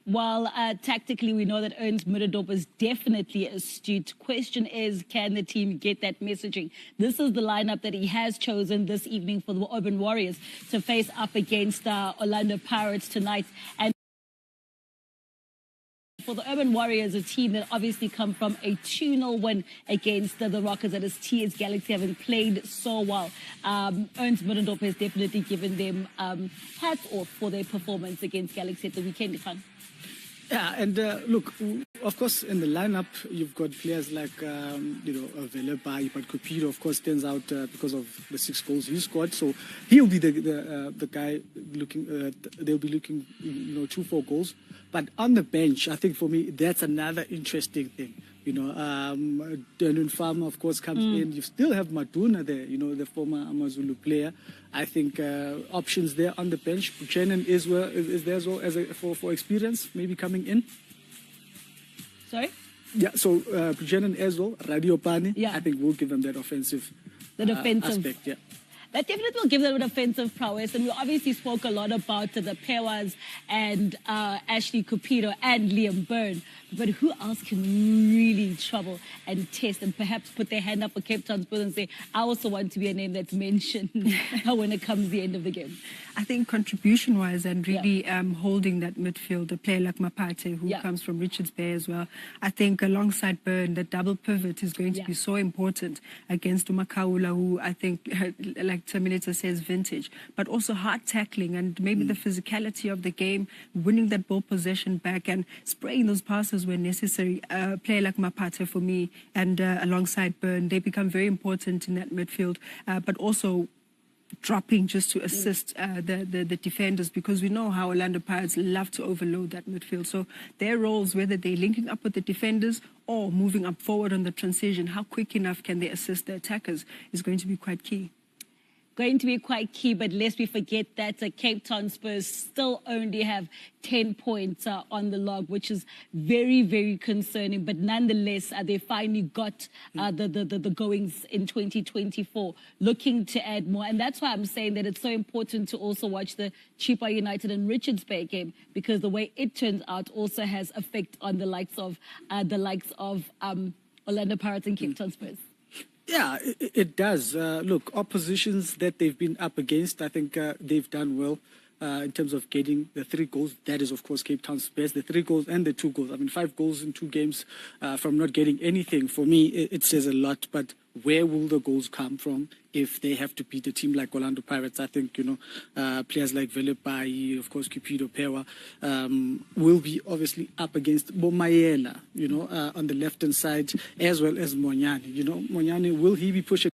While tactically, we know that Ernst Middendorp is definitely astute. Question is, can the team get that messaging? This is the lineup that he has chosen this evening for the Urban Warriors to face up against Orlando Pirates tonight. And for the Urban Warriors, a team that obviously come from a 2-0 win against the Rockers that is TS Galaxy, having played so well. Ernst Middendorp has definitely given them hats off for their performance against Galaxy at the weekend, Ifan. Yeah, and look, of course, in the lineup, you've got players like, Velepai, but Cupido, of course, stands out because of the 6 goals he scored. So he'll be the guy looking, they'll be looking, 2-4 goals. But on the bench, I think for me, that's another interesting thing. Denun Farmer, of course, comes in. You still have Maduna there, the former Amazulu player. I think options there on the bench. Buchanan is there as well for experience, maybe coming in. Sorry? Yeah, so Buchanan as well, Radio Pani, yeah. I think we'll give them that offensive aspect, yeah. That definitely will give them an offensive prowess. And we obviously spoke a lot about the Pewas and Ashley Cupido and Liam Byrne. But who else can really trouble and test and perhaps put their hand up for Cape Town Spurs and say, I also want to be a name that's mentioned when it comes to the end of the game? I think contribution-wise and really holding that midfield, a player like Mapate, who comes from Richards Bay as well. I think alongside Byrne, the double pivot is going to be so important against Umakaula, who I think, like Terminator says, vintage, but also hard tackling and maybe the physicality of the game, winning that ball possession back and spraying those passes when necessary. A player like Mapate for me and alongside Byrne, they become very important in that midfield, but also dropping just to assist the defenders, because we know how Orlando Pirates love to overload that midfield. So their roles, whether they're linking up with the defenders or moving up forward on the transition, how quick enough can they assist the attackers is going to be quite key. Going to be quite key, but lest we forget that Cape Town Spurs still only have 10 points on the log, which is very, very concerning. But nonetheless, they finally got the goings in 2024, looking to add more. And that's why I'm saying that it's so important to also watch the Chipa United and Richards Bay game, because the way it turns out also has effect on the likes of Orlando Pirates and Cape Town Spurs. Yeah, it does. Look, oppositions that they've been up against, I think they've done well in terms of getting the 3 goals. That is, of course, Cape Town's best, the 3 goals and the 2 goals. I mean, 5 goals in 2 games from not getting anything. For me, it says a lot. But where will the goals come from if they have to beat a team like Orlando Pirates? I think, players like Velepai, of course, Cupido, Pewa, will be obviously up against Bomayela, on the left-hand side, as well as Monyane. Monyane, will he be pushing?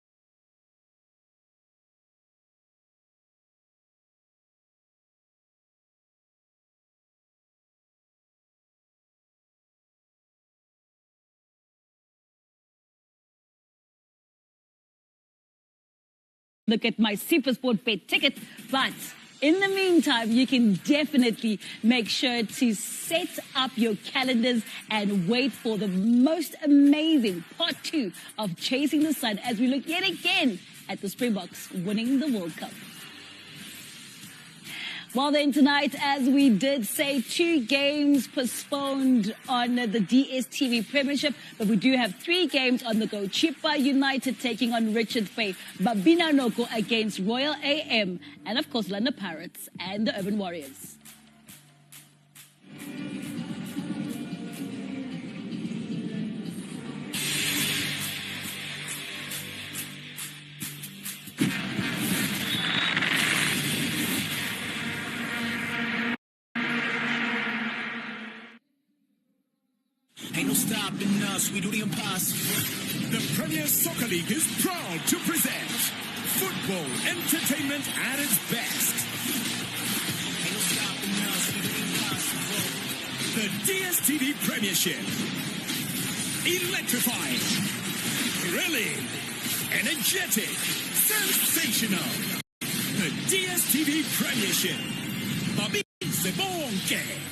Look at my SuperSport Bet ticket, but in the meantime, you can definitely make sure to set up your calendars and wait for the most amazing part 2 of Chasing the Sun as we look yet again at the Springboks winning the World Cup. Well, then tonight, as we did say, 2 games postponed on the DStv Premiership, but we do have 3 games on the go. Chipa United taking on Richards Bay, Babina Noko against Royal AM, and of course, Orlando Pirates and the Urban Warriors. Ain't no stopping us, we do the impossible. The Premier Soccer League is proud to present football entertainment at its best. Ain't no stopping us, we do the impossible. The DStv Premiership. Electrifying, thrilling, energetic, sensational. The DStv Premiership. Bobby Sebonke.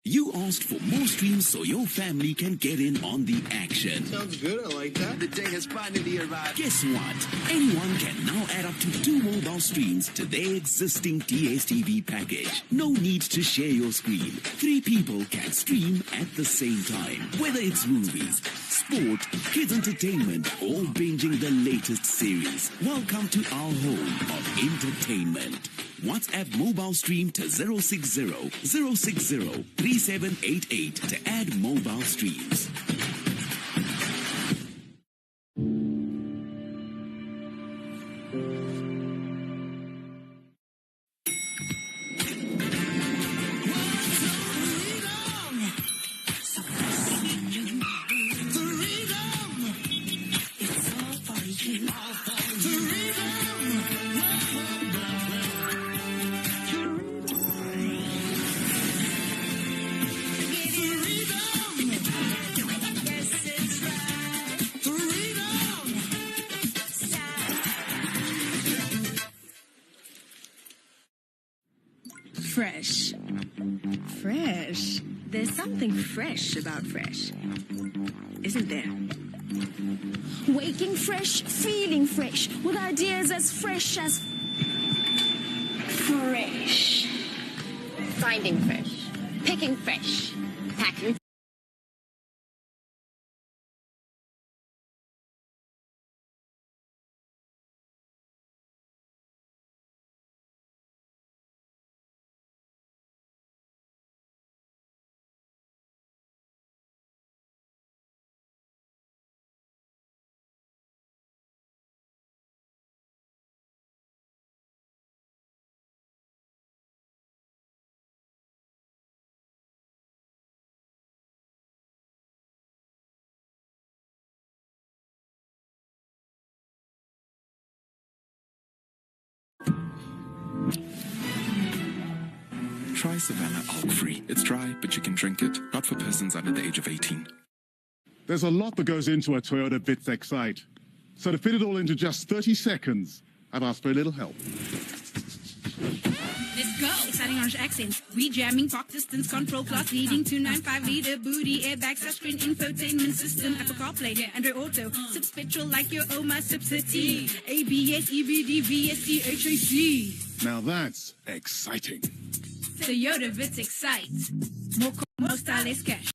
You fast for more streams so your family can get in on the action. Sounds good, I like that. The day has finally arrived. Guess what? Anyone can now add up to 2 mobile streams to their existing DSTV package. No need to share your screen. 3 people can stream at the same time. Whether it's movies, sport, kids entertainment, or binging the latest series. Welcome to our home of entertainment. WhatsApp mobile stream to 060 060 3788 to add mobile streams. Fresh. Fresh. There's something fresh about fresh, isn't there? Waking fresh, feeling fresh, with ideas as fresh as fresh. Finding fresh, picking fresh, packing. Try Savannah Alk-Free. It's dry, but you can drink it. Not for persons under the age of 18. There's a lot that goes into a Toyota Vitz Excite. So to fit it all into just 30 seconds, I've asked for a little help. Let's go. Exciting orange accents. Rejamming, park distance, control class leading to 9.5-liter booty, airbags, touchscreen, infotainment system, Apple CarPlay, Android Auto, sips petrol like your Oma sips a tea, ABS, EBD, VSC, HAC. Now that's exciting. Toyota Vitz Excite. More style, less cash.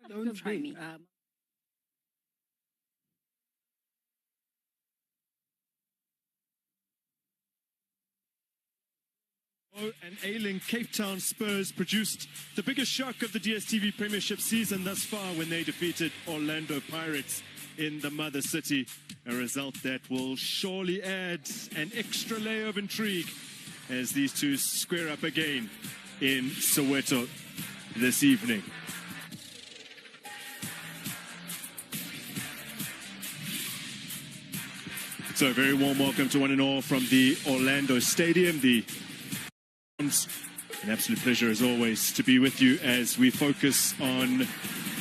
Don't try me. And ailing Cape Town Spurs produced the biggest shock of the DSTV Premiership season thus far when they defeated Orlando Pirates in the mother city. A result that will surely add an extra layer of intrigue as these two square up again in Soweto this evening. So a very warm welcome to one and all from the Orlando Stadium. An absolute pleasure, as always, to be with you as we focus on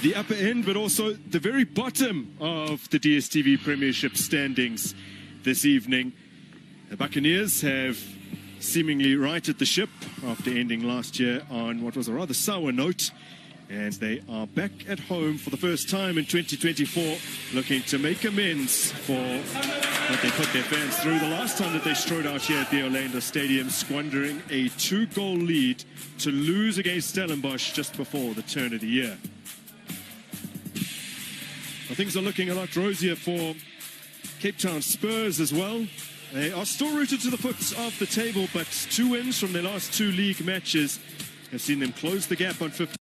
the upper end, but also the very bottom of the DSTV Premiership standings this evening. The Buccaneers have seemingly righted the ship after ending last year on what was a rather sour note, and they are back at home for the first time in 2024, looking to make amends for what they put their fans through the last time that they strode out here at the Orlando Stadium, squandering a 2-goal lead to lose against Stellenbosch just before the turn of the year. Well, things are looking a lot rosier for Cape Town Spurs as well. They are still rooted to the foot of the table, but 2 wins from their last 2 league matches have seen them close the gap on 15.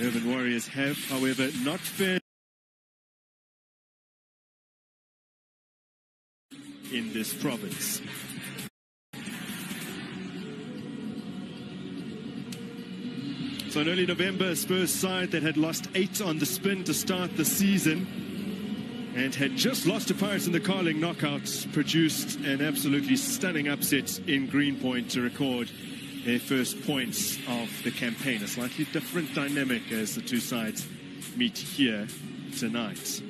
Urban Warriors have, however, not fared in this province. So in early November, Spurs side that had lost 8 on the spin to start the season and had just lost to Pirates in the Carling knockouts, produced an absolutely stunning upset in Greenpoint to record their first points of the campaign. A slightly different dynamic as the two sides meet here tonight.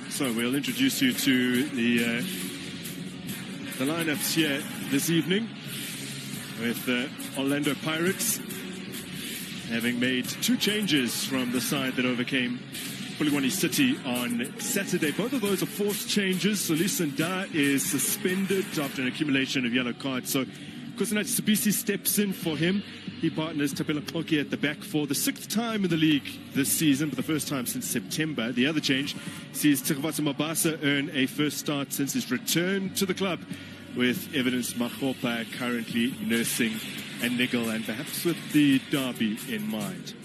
So we'll introduce you to the lineups here this evening with Orlando Pirates having made 2 changes from the side that overcame Polokwane City on Saturday. Both of those are forced changes. So Lisanda is suspended after an accumulation of yellow cards. So Kusanat Sibisi steps in for him. He partners Tapela Koki at the back for the 6th time in the league this season, for the first time since September. The other change sees Tsikhvatso Mabasa earn a first start since his return to the club, with Evidence Makgopa currently nursing a niggle and perhaps with the derby in mind.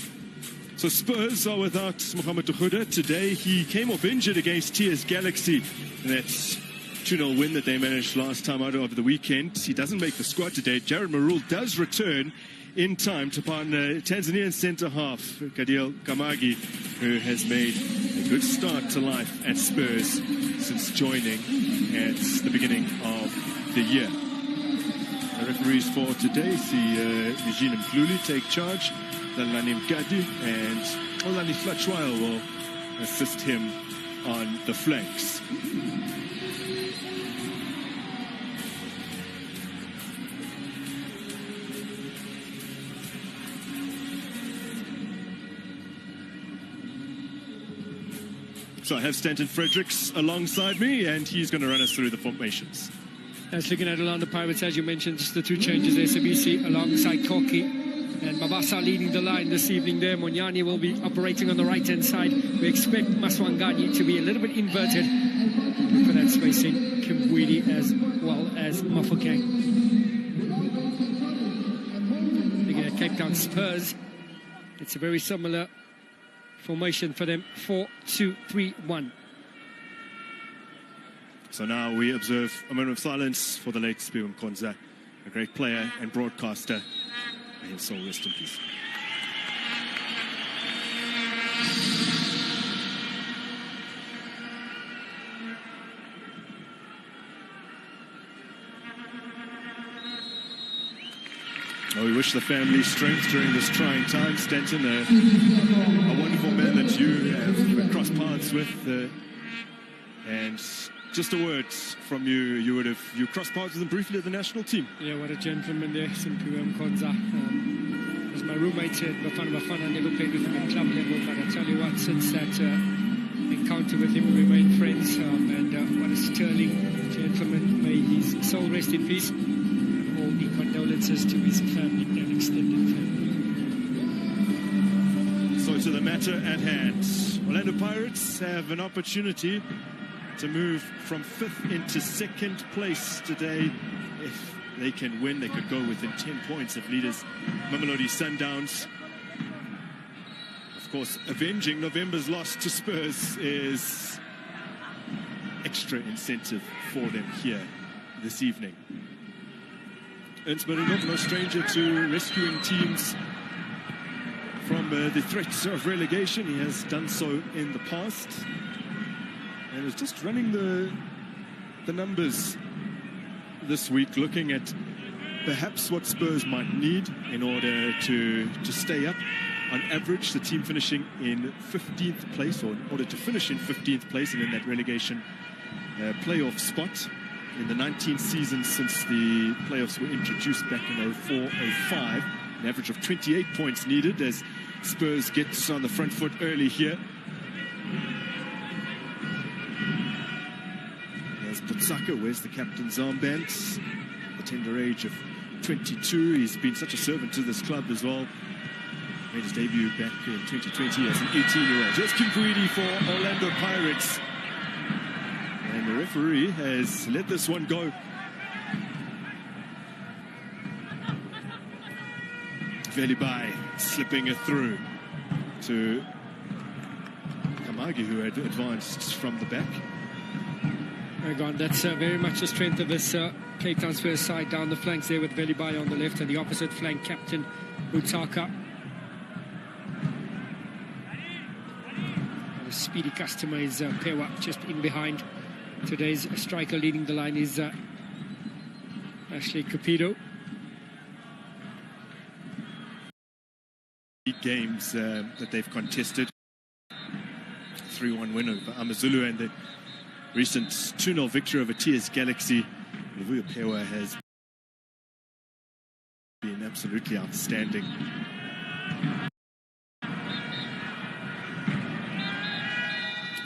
So Spurs are without Mohamed Tuhuda today. He came off injured against TS Galaxy in that 2-0 win that they managed last time out over the weekend. He doesn't make the squad today. Jared Marul does return in time to partner Tanzanian centre-half Kadiel Kamagi, who has made a good start to life at Spurs since joining at the beginning of the year. The referees for today see Eugene Mkluli take charge, Lalani Mgadi and Olani Flatchwile will assist him on the flanks. So I have Stanton Fredericks alongside me, and he's going to run us through the formations. As looking at Orlando Pirates, as you mentioned, just the 2 changes there. Sabisi alongside Koki and Mabasa leading the line this evening there. Monyani will be operating on the right-hand side. We expect Maswangani to be a little bit inverted for that spacing. Kimbwidi as well as Mafokeng. Looking at Cape Town Spurs, it's a very similar formation for them, 4-2-3-1. So now we observe a moment of silence for the late Spiu Mkonza, a great player and broadcaster. May his soul rest in peace. Well, we wish the family strength during this trying time. Stanton, a wonderful man that you have crossed paths with, and just a word from you. You crossed paths with him briefly at the national team. Yeah, what a gentleman there, Simpiwe Mkonza. Was my roommate here at Bafana Bafana. Never played with him at club level, but I tell you what, since that encounter with him, we remained friends. And what a sterling gentleman. May his soul rest in peace. All the condolences to his family and extended family. So to the matter at hand, Orlando Pirates have an opportunity to move from 5th into 2nd place today. If they can win, they could go within 10 points of leaders Mamelodi Sundowns. Of course, avenging November's loss to Spurs is extra incentive for them here this evening. Ernst Marinov, no stranger to rescuing teams from the threats of relegation. He has done so in the past. And is just running the numbers this week, looking at perhaps what Spurs might need in order to stay up. On average, the team finishing in 15th place, or in order to finish in 15th place and in that relegation playoff spot. In the 19 seasons since the playoffs were introduced back in 04-05, an average of 28 points needed as Spurs gets on the front foot early here. There's Putsaka, wears the captain's armband, the tender age of 22. He's been such a servant to this club as well. Made his debut back in 2020 as an 18-year-old. Here's Kimbwidi for Orlando Pirates. And the referee has let this one go. Velibai slipping it through to Kamagi, who had advanced from the back. That's very much the strength of this Cape Town Spurs side down the flanks there with Velibaya on the left and the opposite flank captain Utaka. The speedy customer is Pewa just in behind. Today's striker leading the line is Ashley Cupido. Games that they've contested. 3-1 win over AmaZulu and the recent 2-0 victory over TS Galaxy. Levuyo Pewa has been absolutely outstanding.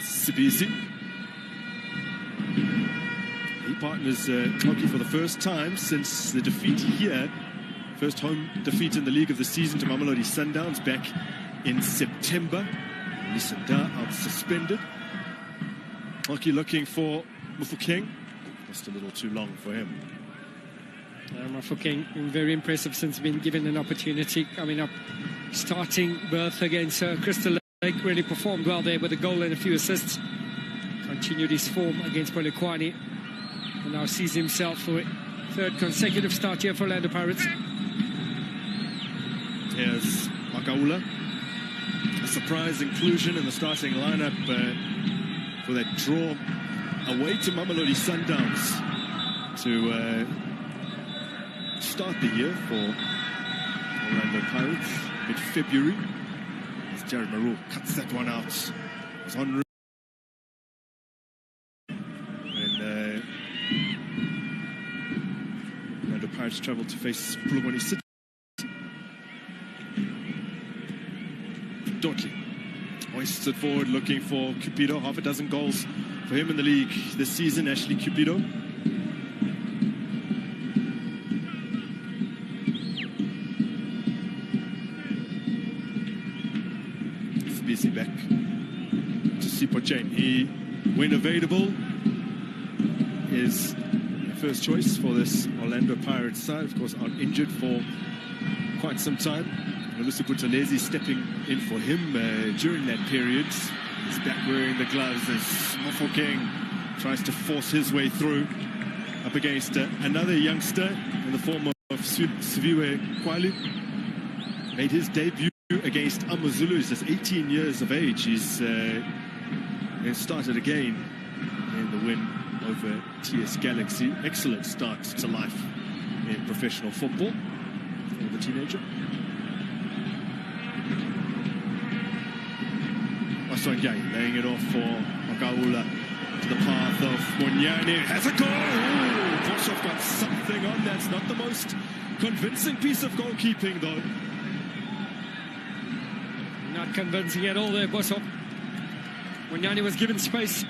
Sibisi. He partners Hockey for the first time since the defeat here. First home defeat in the league of the season to Mamelodi Sundowns back in September. Lisanda out suspended. Hockey looking for Mufokeng. Just a little too long for him. Mufokeng very impressive since being given an opportunity coming up. Starting berth against Crystal Lake, really performed well there with a goal and a few assists. Continued his form against Polokwane and now sees himself for a third consecutive start here for Orlando Pirates. Here's Makaula. A surprise inclusion in the starting lineup for that draw away to Mamelodi Sundowns to start the year for Orlando Pirates mid-February. As Jared Marul cuts that one out. It's on route. And Orlando Pirates travel to face Polokwane City. Dotley hoists it forward, looking for Cupido. Half a dozen goals for him in the league this season, Ashley Cupido. Sibisi back to Sipochain. He, when available, is the first choice for this Orlando Pirates side. Of course, out injured for quite some time. Lucy Butalezi stepping in for him during that period. He's back wearing the gloves as Mofokeng tries to force his way through up against another youngster in the form of Siviwe Kwali. Made his debut against AmaZulu. He's just 18 years of age. He's started again in the win over TS Galaxy. Excellent start to life in professional football for the teenager. Maswangai laying it off for Makaula to the path of Munyani. Has a goal! Boshoff got something on. That's not the most convincing piece of goalkeeping, though. Not convincing at all there, Boshoff. Munyani was given space,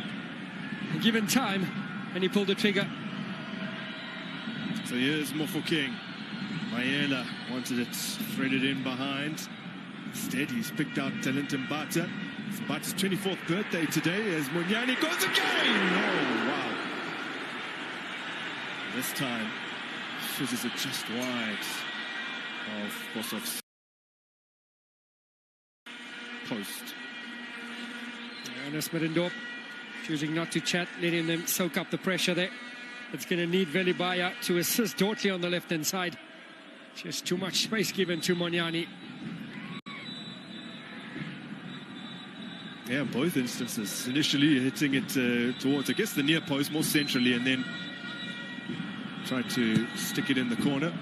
given time, and he pulled the trigger. So here's Mofokeng. Mayela wanted it threaded in behind. Instead, he's picked out Talent Mbata. It's Mbata's 24th birthday today as Munyani goes again! Oh, wow. This time, fizzes it just wide of Boshoff's post. Ernest Middendorp choosing not to chat, letting them soak up the pressure there. It's going to need Velibaya to assist Dortley on the left-hand side. Just too much space given to Munyani. Yeah, both instances. Initially hitting it towards, I guess, the near post, more centrally, and then tried to stick it in the corner.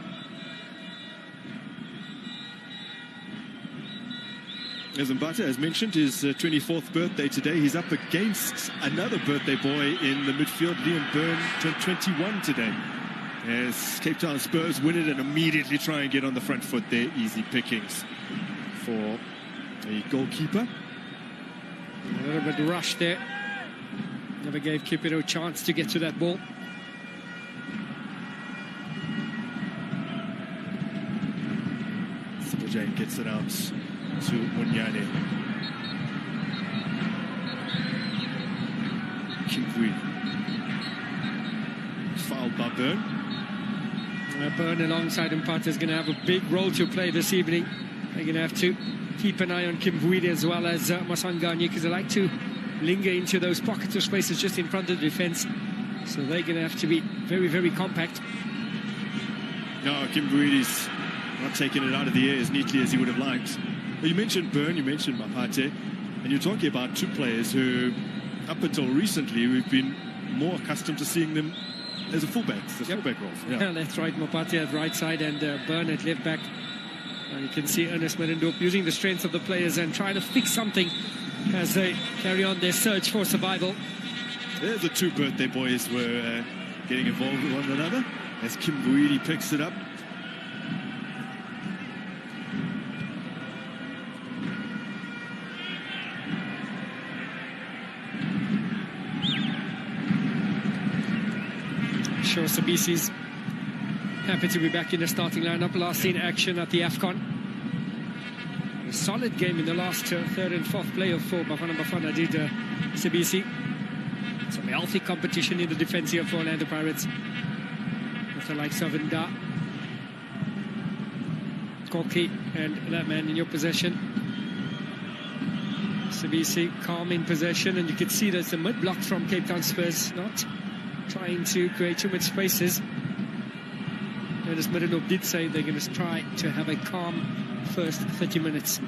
As Mbata, as mentioned, his 24th birthday today. He's up against another birthday boy in the midfield, Liam Byrne, turned 21 today. As Cape Town Spurs win it and immediately try and get on the front foot there. Easy pickings for a goalkeeper. A little bit rushed there. Never gave Cupido a chance to get to that ball. Sipochain gets it out to Munyane. Kimpui. Fouled by Byrne. Byrne alongside Mpata is going to have a big role to play this evening. They're going to have to keep an eye on Kim Vuide as well as Masanganye, because they like to linger into those pockets of spaces just in front of the defence. So they're going to have to be very, very compact. No, Kim Vuide's not taking it out of the air as neatly as he would have liked. Well, you mentioned Byrne, you mentioned Mapate, and you're talking about two players who, up until recently, we've been more accustomed to seeing them as a fullback, fullback roles. Yeah, that's right. Mapate at right side and Byrne at left back. You can see Ernest Merendorp using the strengths of the players and trying to fix something as they carry on their search for survival. There's the two birthday boys were getting involved with one another as Kim Vuide picks it up. Sure, Sabisi's happy to be back in the starting lineup. Last seen action at the AFCON. A solid game in the last third and fourth playoff for Bafana Bafana did Sabisi. Some healthy competition in the defence here for Orlando Pirates. With the likes of Nda, Koki, and that man in your possession. Sabisi calm in possession, and you can see there's a mid-block from Cape Town Spurs, not trying to create too much spaces. And as Merendorp did say, they're going to try to have a calm first 30 minutes.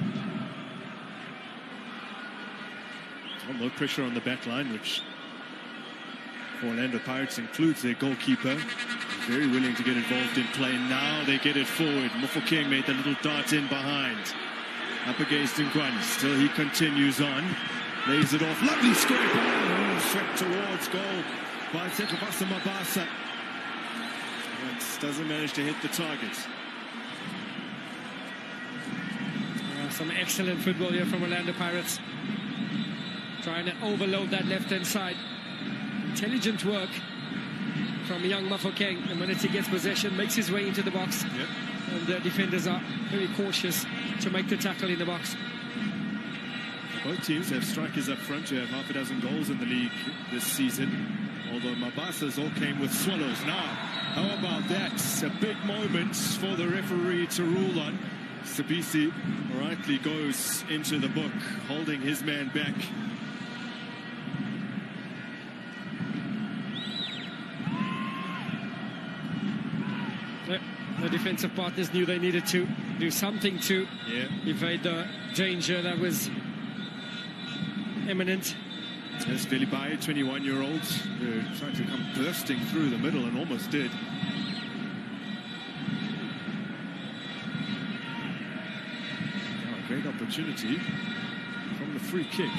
No pressure on the back line, which for Orlando Pirates includes their goalkeeper. Very willing to get involved in play. Now they get it forward. Mofokeng made the little dart in behind. Up against Ngwani. Still he continues on. Lays it off. Lovely scrape. Swept towards goal by Zetubasa Mabasa. But doesn't manage to hit the target. Some excellent football here from Orlando Pirates. Trying to overload that left-hand side. Intelligent work from young Mafokeng. The minute he gets possession, makes his way into the box. Yep. And the defenders are very cautious to make the tackle in the box. Both teams have strikers up front who have half a dozen goals in the league this season. Although Mabasa's all came with Swallows. Now, how about that? A big moment for the referee to rule on. Sabisi rightly goes into the book, holding his man back. The defensive partners knew they needed to do something to evade the danger that was imminent. There's Velibaye, 21-year-old, who tried to come bursting through the middle and almost did. Now a great opportunity from the free kick.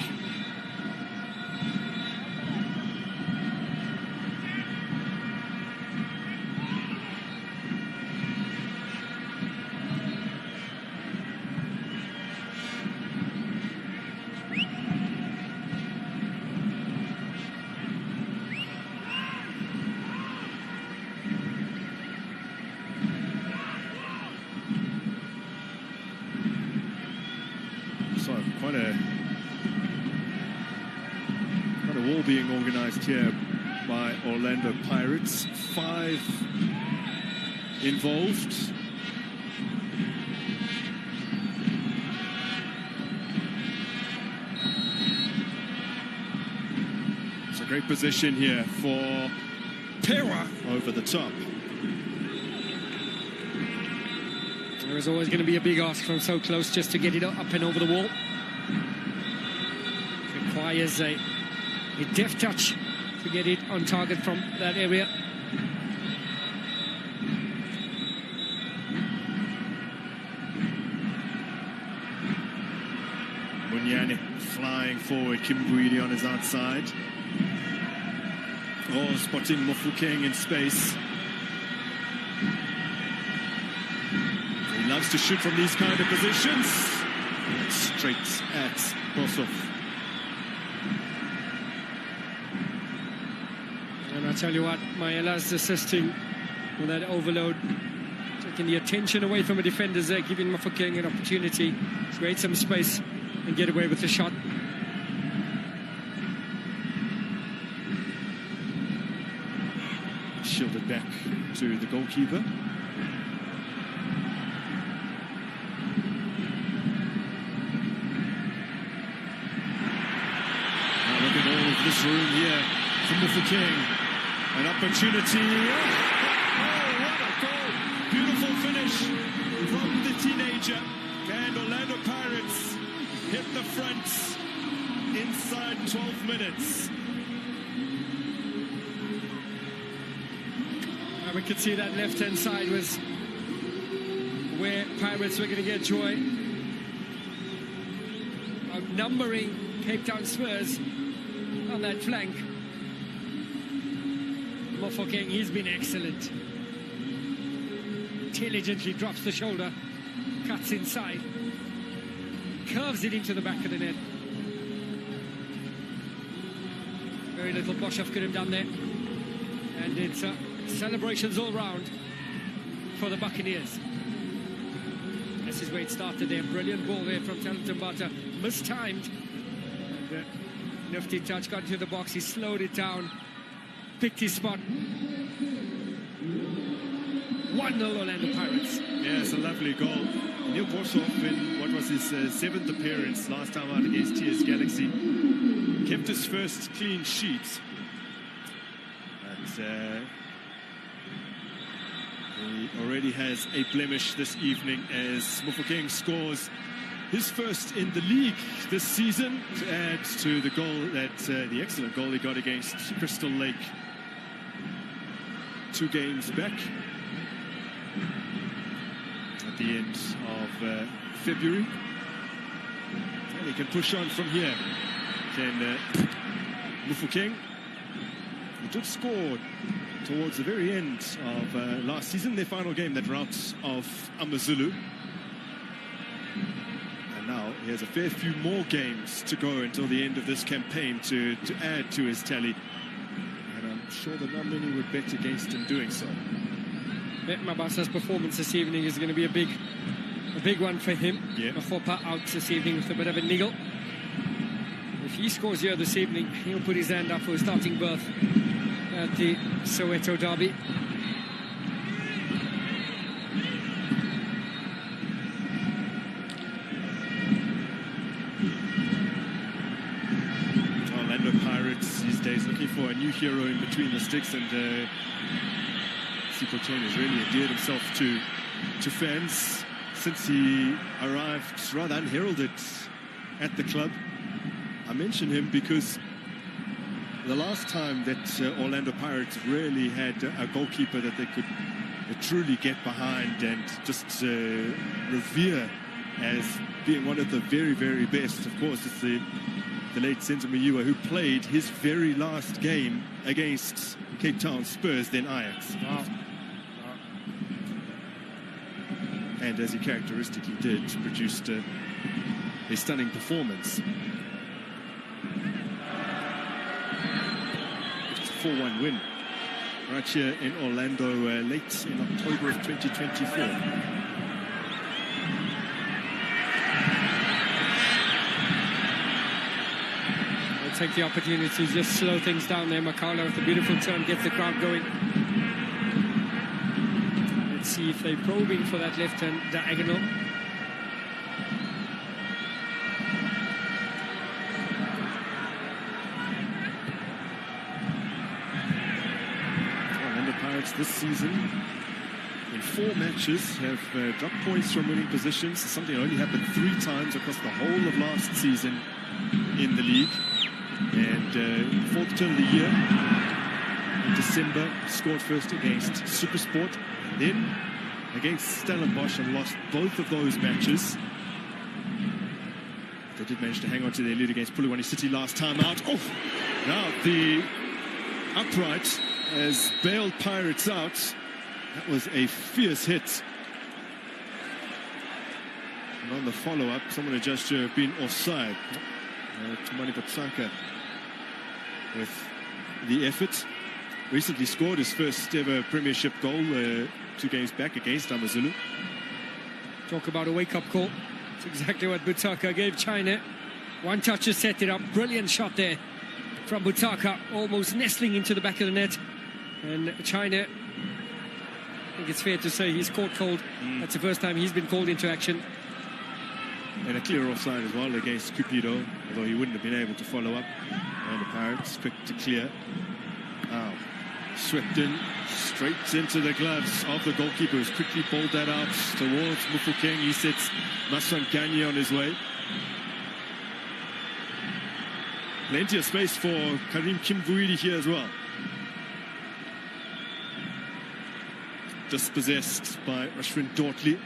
Quite a wall being organised here by Orlando Pirates. 5 involved. It's a great position here for Pewa over the top. There is always going to be a big ask from so close just to get it up and over the wall. Requires a deft touch to get it on target from that area. Munyane flying forward, Kim Vuide on his outside. Oh, spotting Mofokeng in space. He loves to shoot from these kind of positions. Straight at Bosov. And I tell you what, Maela's assisting with that overload, taking the attention away from the defenders there, giving Mofokeng an opportunity to create some space and get away with the shot. Shielded back to the goalkeeper. all of this room here for Mufokeng. An opportunity. Oh, what a goal. Beautiful finish from the teenager. And Orlando Pirates hit the front inside 12 minutes. And we could see that left-hand side was where Pirates were going to get joy. Outnumbering Cape Town Spurs on that flank. Mofokeng, he's been excellent. Intelligently drops the shoulder, cuts inside, curves it into the back of the net. Very little Boshoff could have done there. And it's celebrations all round for the Buccaneers. This is where it started there. Brilliant ball there from Talenton Bata. Mistimed. And, nifty touch, got into the box. He slowed it down. Picked his spot. 1-0 Orlando Pirates. Yeah, it's a lovely goal. Neil Boshoff, in what was his 7th appearance last time out against TS Galaxy, kept his first clean sheet. But he already has a blemish this evening as Mofokeng scores his first in the league this season to add to the goal that the excellent goal he got against Crystal Lake 2 games back at the end of February. And he can push on from here. Can Mofokeng, who did score towards the very end of last season, their final game, that rout of AmaZulu. And now he has a fair few more games to go until the end of this campaign to add to his tally. And I'm sure that not many would bet against him doing so. Mabasa's performance this evening is going to be a big one for him. Yeah. Mahopa out this evening with a bit of a niggle. If he scores here this evening, he'll put his hand up for his starting berth at the Soweto derby. Orlando Pirates these days looking for a new hero in between the sticks, and Sipho Chen has really endeared himself to fans since he arrived rather unheralded at the club. I mention him because the last time that Orlando Pirates really had a goalkeeper that they could truly get behind and just revere as being one of the very, very best, of course, it's the late Senzo Muyua, who played his very last game against Cape Town Spurs, then Ajax. Wow. And as he characteristically did, produced a stunning performance. It's a 4-1 win right here in Orlando late in October of 2024. I'll take the opportunity to just slow things down there. Makala with a beautiful turn gets the crowd going. Let's see if they're probing for that left-hand diagonal. Orlando Pirates this season, in 4 matches, have dropped points from winning positions. Something that only happened 3 times across the whole of last season in the league. And 4th turn of the year, in December, scored first against Supersport, and then against Stellenbosch, and lost both of those matches. They did manage to hang on to their lead against Polokwane City last time out. Oh, now the upright has bailed Pirates out. That was a fierce hit. And on the follow-up, someone had just been offside. Tumani Patsaka with the effort. Recently scored his first ever Premiership goal 2 games back against AmaZulu. Talk about a wake-up call. It's exactly what Butaka gave China. One touch to set it up. Brilliant shot there from Butaka, almost nestling into the back of the net. And China, I think it's fair to say he's caught cold. That's the first time he's been called into action. And a clear offside as well against Cupido, although he wouldn't have been able to follow up. And the Pirates quick to clear. Wow. Swept in, straight into the gloves of the goalkeeper, who's quickly bowled that out towards Mufokeng. He sets Maswankanye on his way. Plenty of space for Karim Kimvuidi here as well. Dispossessed by Ashwin Dortley.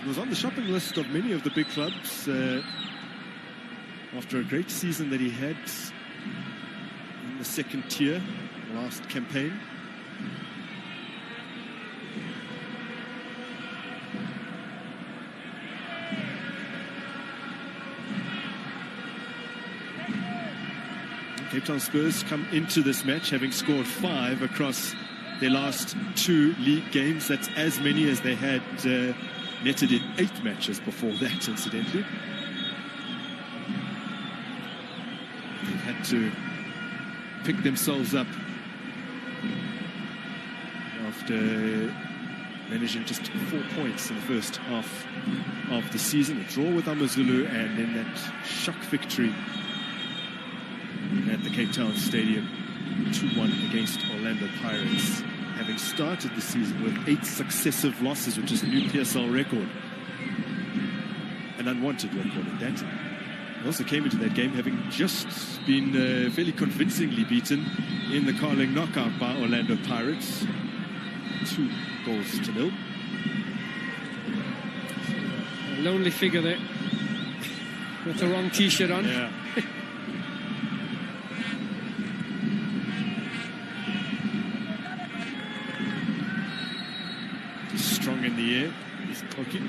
He was on the shopping list of many of the big clubs after a great season that he had in the second tier last campaign. Cape Town Spurs come into this match having scored 5 across their last 2 league games. That's as many as they had netted in 8 matches before that, incidentally. They've had to pick themselves up after managing just 4 points in the first half of the season. A draw with AmaZulu and then that shock victory at the Cape Town Stadium, 2-1 against Orlando Pirates, having started the season with 8 successive losses, which is a new PSL record, an unwanted record at that. They also came into that game having just been fairly convincingly beaten in the Carling knockout by Orlando Pirates, 2-0. A lonely figure there with the wrong t-shirt on. Yeah. Strong in the air is Koki.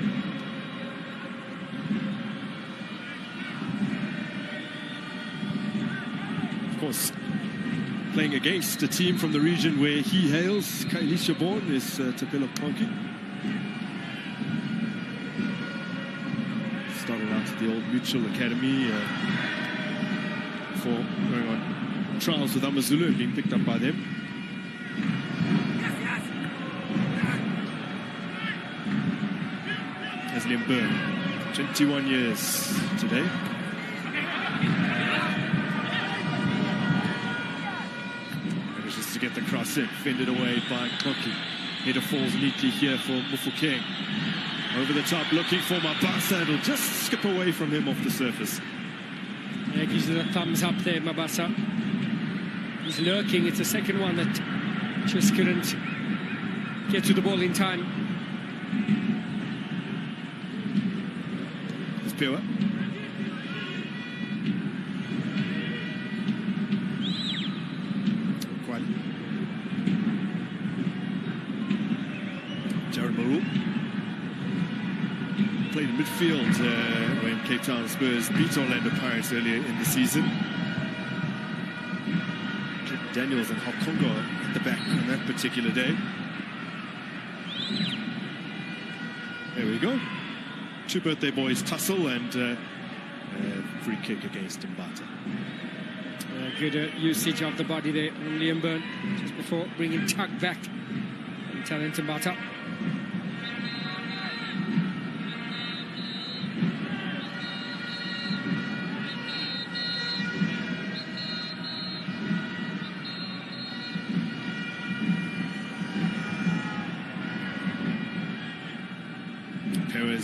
Of course, playing against a team from the region where he hails, Kailisha born, is Tapelo Koki. Started out at the old Mutual Academy before going on trials with AmaZulu and being picked up by them. Liam Byrne, 21 years today. Manages to get the cross in, fended away by Koki. Header falls neatly here for Mufokeng. Over the top, looking for Mabasa. It'll just skip away from him off the surface. Yeah, gives it a thumbs up there, Mabasa. He's lurking. It's the second one that just couldn't get to the ball in time. Pure. Quite. Jared Maru played in midfield when Cape Town Spurs beat Orlando Pirates earlier in the season. Daniels and Hokongo at the back on that particular day. There we go. 2 birthday boys tussle and free kick against Mbata. Good usage of the body there on Liam Byrne just before bringing Tuck back and telling Mbata.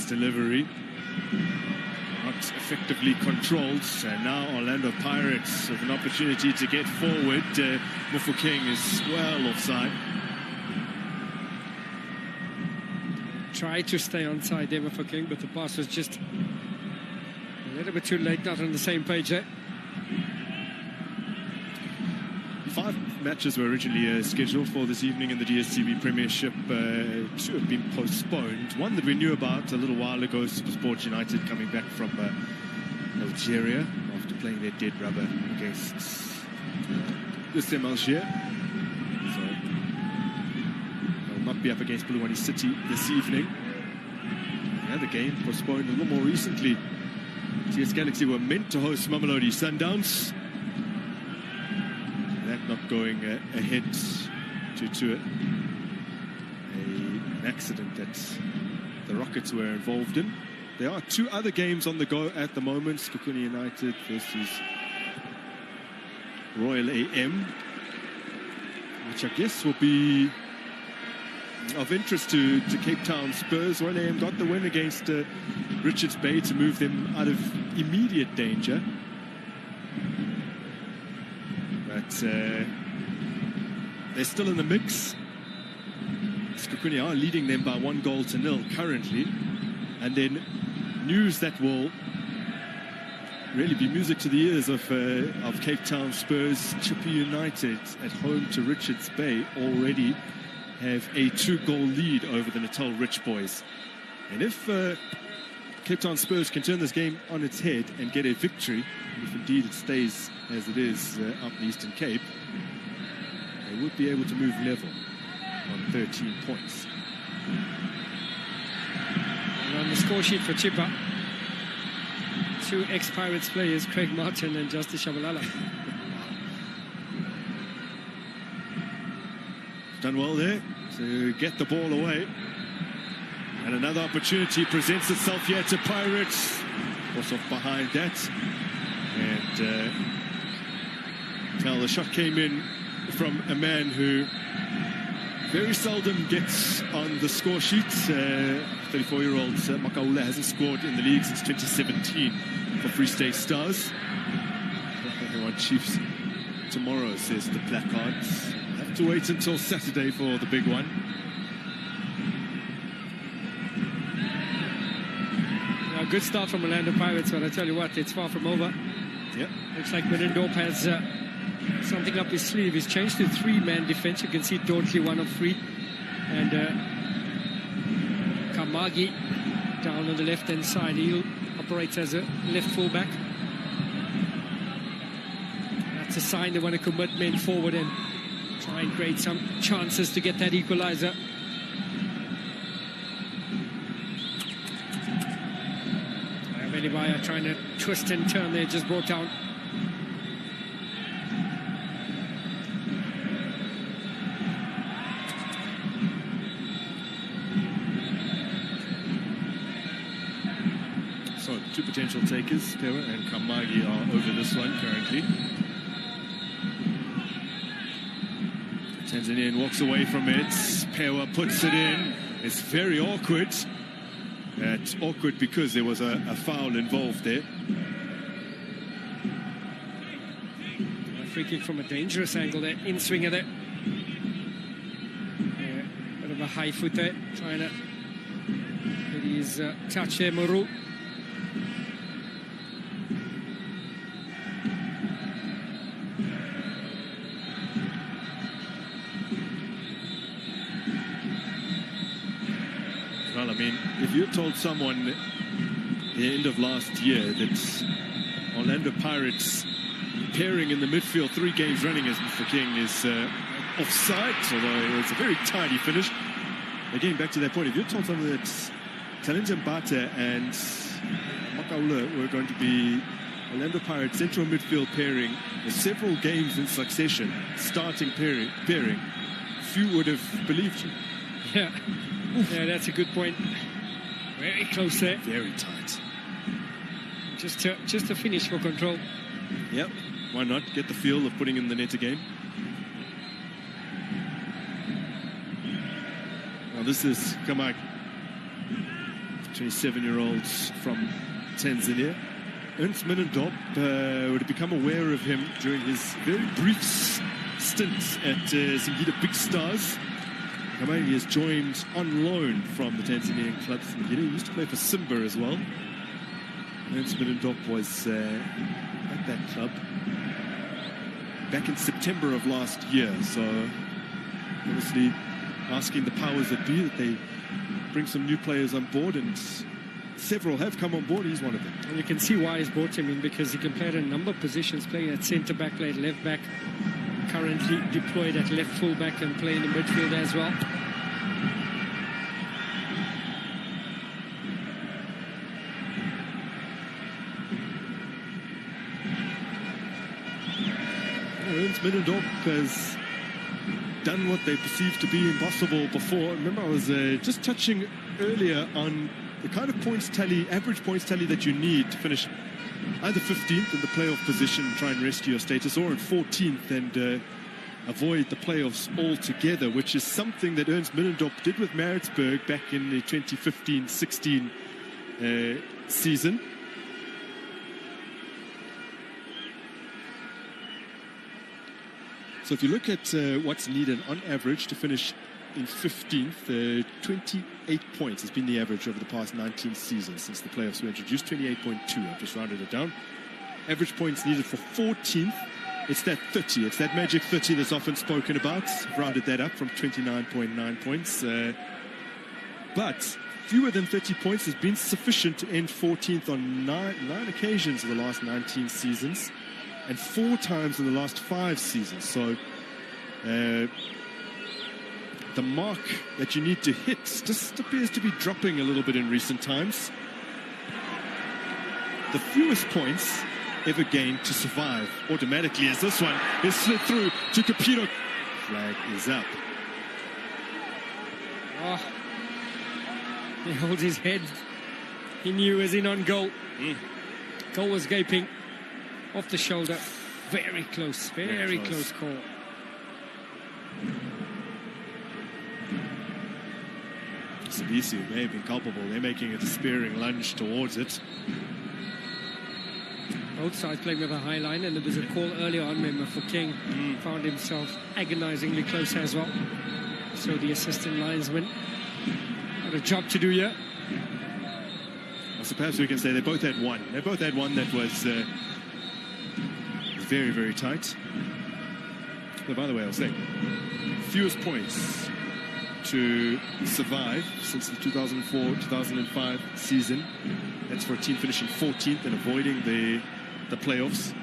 Delivery not effectively controlled, and now Orlando Pirates with an opportunity to get forward. Mufokeng is well offside. Tried to stay onside there for King, but the pass was just a little bit too late, not on the same page there. 5 matches were originally scheduled for this evening in the DSTV Premiership. 2 have been postponed. One that we knew about a little while ago, Supersport United coming back from Algeria after playing their dead rubber against USM Alger. So they'll not be up against Bulwani City this evening. Yeah, the game postponed a little more recently. TS Galaxy were meant to host Mamelodi Sundowns. Not going ahead due to an accident that the Rockets were involved in. There are 2 other games on the go at the moment. Skukuni United versus Royal AM, which I guess will be of interest to Cape Town Spurs. Royal AM got the win against Richards Bay to move them out of immediate danger. But they're still in the mix. Skokuni are leading them by 1-0 currently. And then news that will really be music to the ears of Cape Town Spurs. Chippa United at home to Richards Bay already have a 2-goal lead over the Natal Rich Boys. And if Cape Town Spurs can turn this game on its head and get a victory, if indeed it stays as it is up in the Eastern Cape, they would be able to move level on 13 points. And on the score sheet for Chippa, 2 ex-Pirates players, Craig Martin and Justice Shabalala. Done well there to get the ball away. And another opportunity presents itself here to Pirates. Also behind that. And now the shot came in from a man who very seldom gets on the score sheet. 34-year-old Makaula hasn't scored in the league since 2017 for Free State Stars. Everyone Chiefs tomorrow, says the placards. Have to wait until Saturday for the big one. A good start from Orlando Pirates, but I tell you what, it's far from over. Yep. Looks like Menendorp has something up his sleeve. He's changed to 3-man defense. You can see Dauntley 1 of 3. And Kamagi down on the left-hand side. He operates as a left fullback. That's a sign they want to commit men forward and try and create some chances to get that equalizer. Benibaya trying to twist and turn there, just brought down. So 2 potential takers, Pewa and Kamagi, are over this one currently. Tanzanian walks away from it. Pewa puts it in. It's very awkward. It's awkward because there was a foul involved there. A free kick from a dangerous angle there, in swinger there. Bit of a high foot there, trying to get his touch there, Muru. Well, I mean, if you told someone at the end of last year that Orlando Pirates pairing in the midfield 3 games running as Mr. King is offside, although it's a very tidy finish. Again, back to that point, if you told someone that Talenja Mbata and Makaula were going to be Orlando Pirates central midfield pairing with several games in succession, starting pairing, few would have believed you. Yeah. Yeah, that's a good point. Very close there. Very tight. Just a finish for control. Yep. Why not get the feel of putting in the net again? Now this is Kamag, 27-year-old from Tanzania. Ernst Menendorp would have become aware of him during his very brief stint at Singida Big Stars. Kamagi has joined on loan from the Tanzanian club Singida. He used to play for Simba as well. Ernst Menendorp was at that club back in September of last year. So obviously asking the powers that be that they bring some new players on board, and several have come on board. He's one of them. And you can see why he's brought him in, because he can play at a number of positions, playing at centre-back, playing at left-back, currently deployed at left full-back and playing in midfield as well. Ernst Menendorp has done what they perceived to be impossible before. Remember, I was just touching earlier on the kind of points tally, average points tally that you need to finish either 15th in the playoff position and try and rescue your status, or in 14th and avoid the playoffs altogether, which is something that Ernst Middendorp did with Maritzburg back in the 2015-16 season. So if you look at what's needed on average to finish in 15th, 28 points has been the average over the past 19 seasons since the playoffs were introduced. 28.2, I've just rounded it down. Average points needed for 14th, it's that 30. It's that magic 30 that's often spoken about. I've rounded that up from 29.9 points. But fewer than 30 points has been sufficient to end 14th on nine occasions in the last 19 seasons, and 4 times in the last 5 seasons. So the mark that you need to hit just appears to be dropping a little bit in recent times. The fewest points ever gained to survive automatically as this one is slid through to Capito. Flag is up. Oh, he holds his head. He knew he was in on goal. Goal was gaping off the shoulder. Very close, very close call. Sabisi may have been culpable. They're making a despairing lunge towards it. Both sides playing with a high line, and there was a call earlier on, remember, for King. Found himself agonizingly close as well. So the assistant linesman got a job to do here. So perhaps we can say they both had one. They both had one that was very, very tight. But by the way, I'll say, fewest points to survive since the 2004-2005 season. That's for a team finishing 14th and avoiding the playoffs.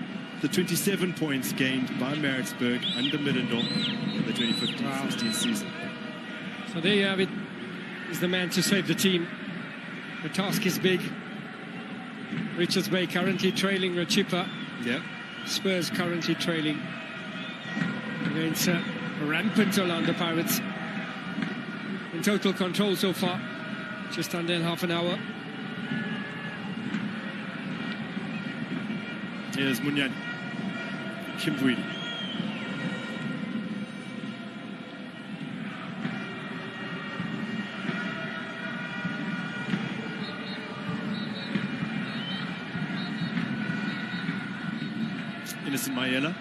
The 27 points gained by Maritzburg under Middendorp in the 2015-16 season. So there you have it. He's the man to save the team. The task is big. Richards Bay currently trailing Rachipa. Yeah. Spurs currently trailing against rampant Orlando Pirates. In total control so far. Just under half an hour. Here's Munyani. Kimvuidi. Innocent Mayela.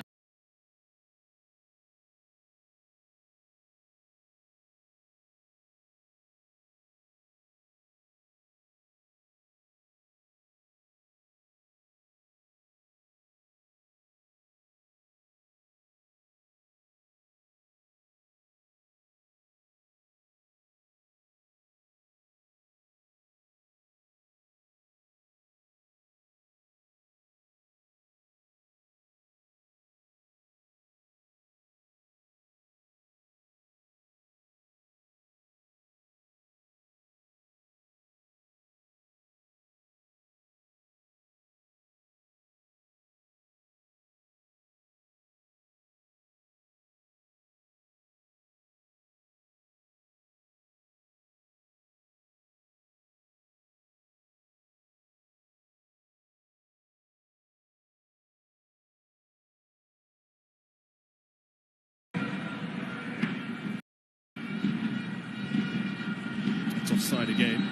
It's offside again.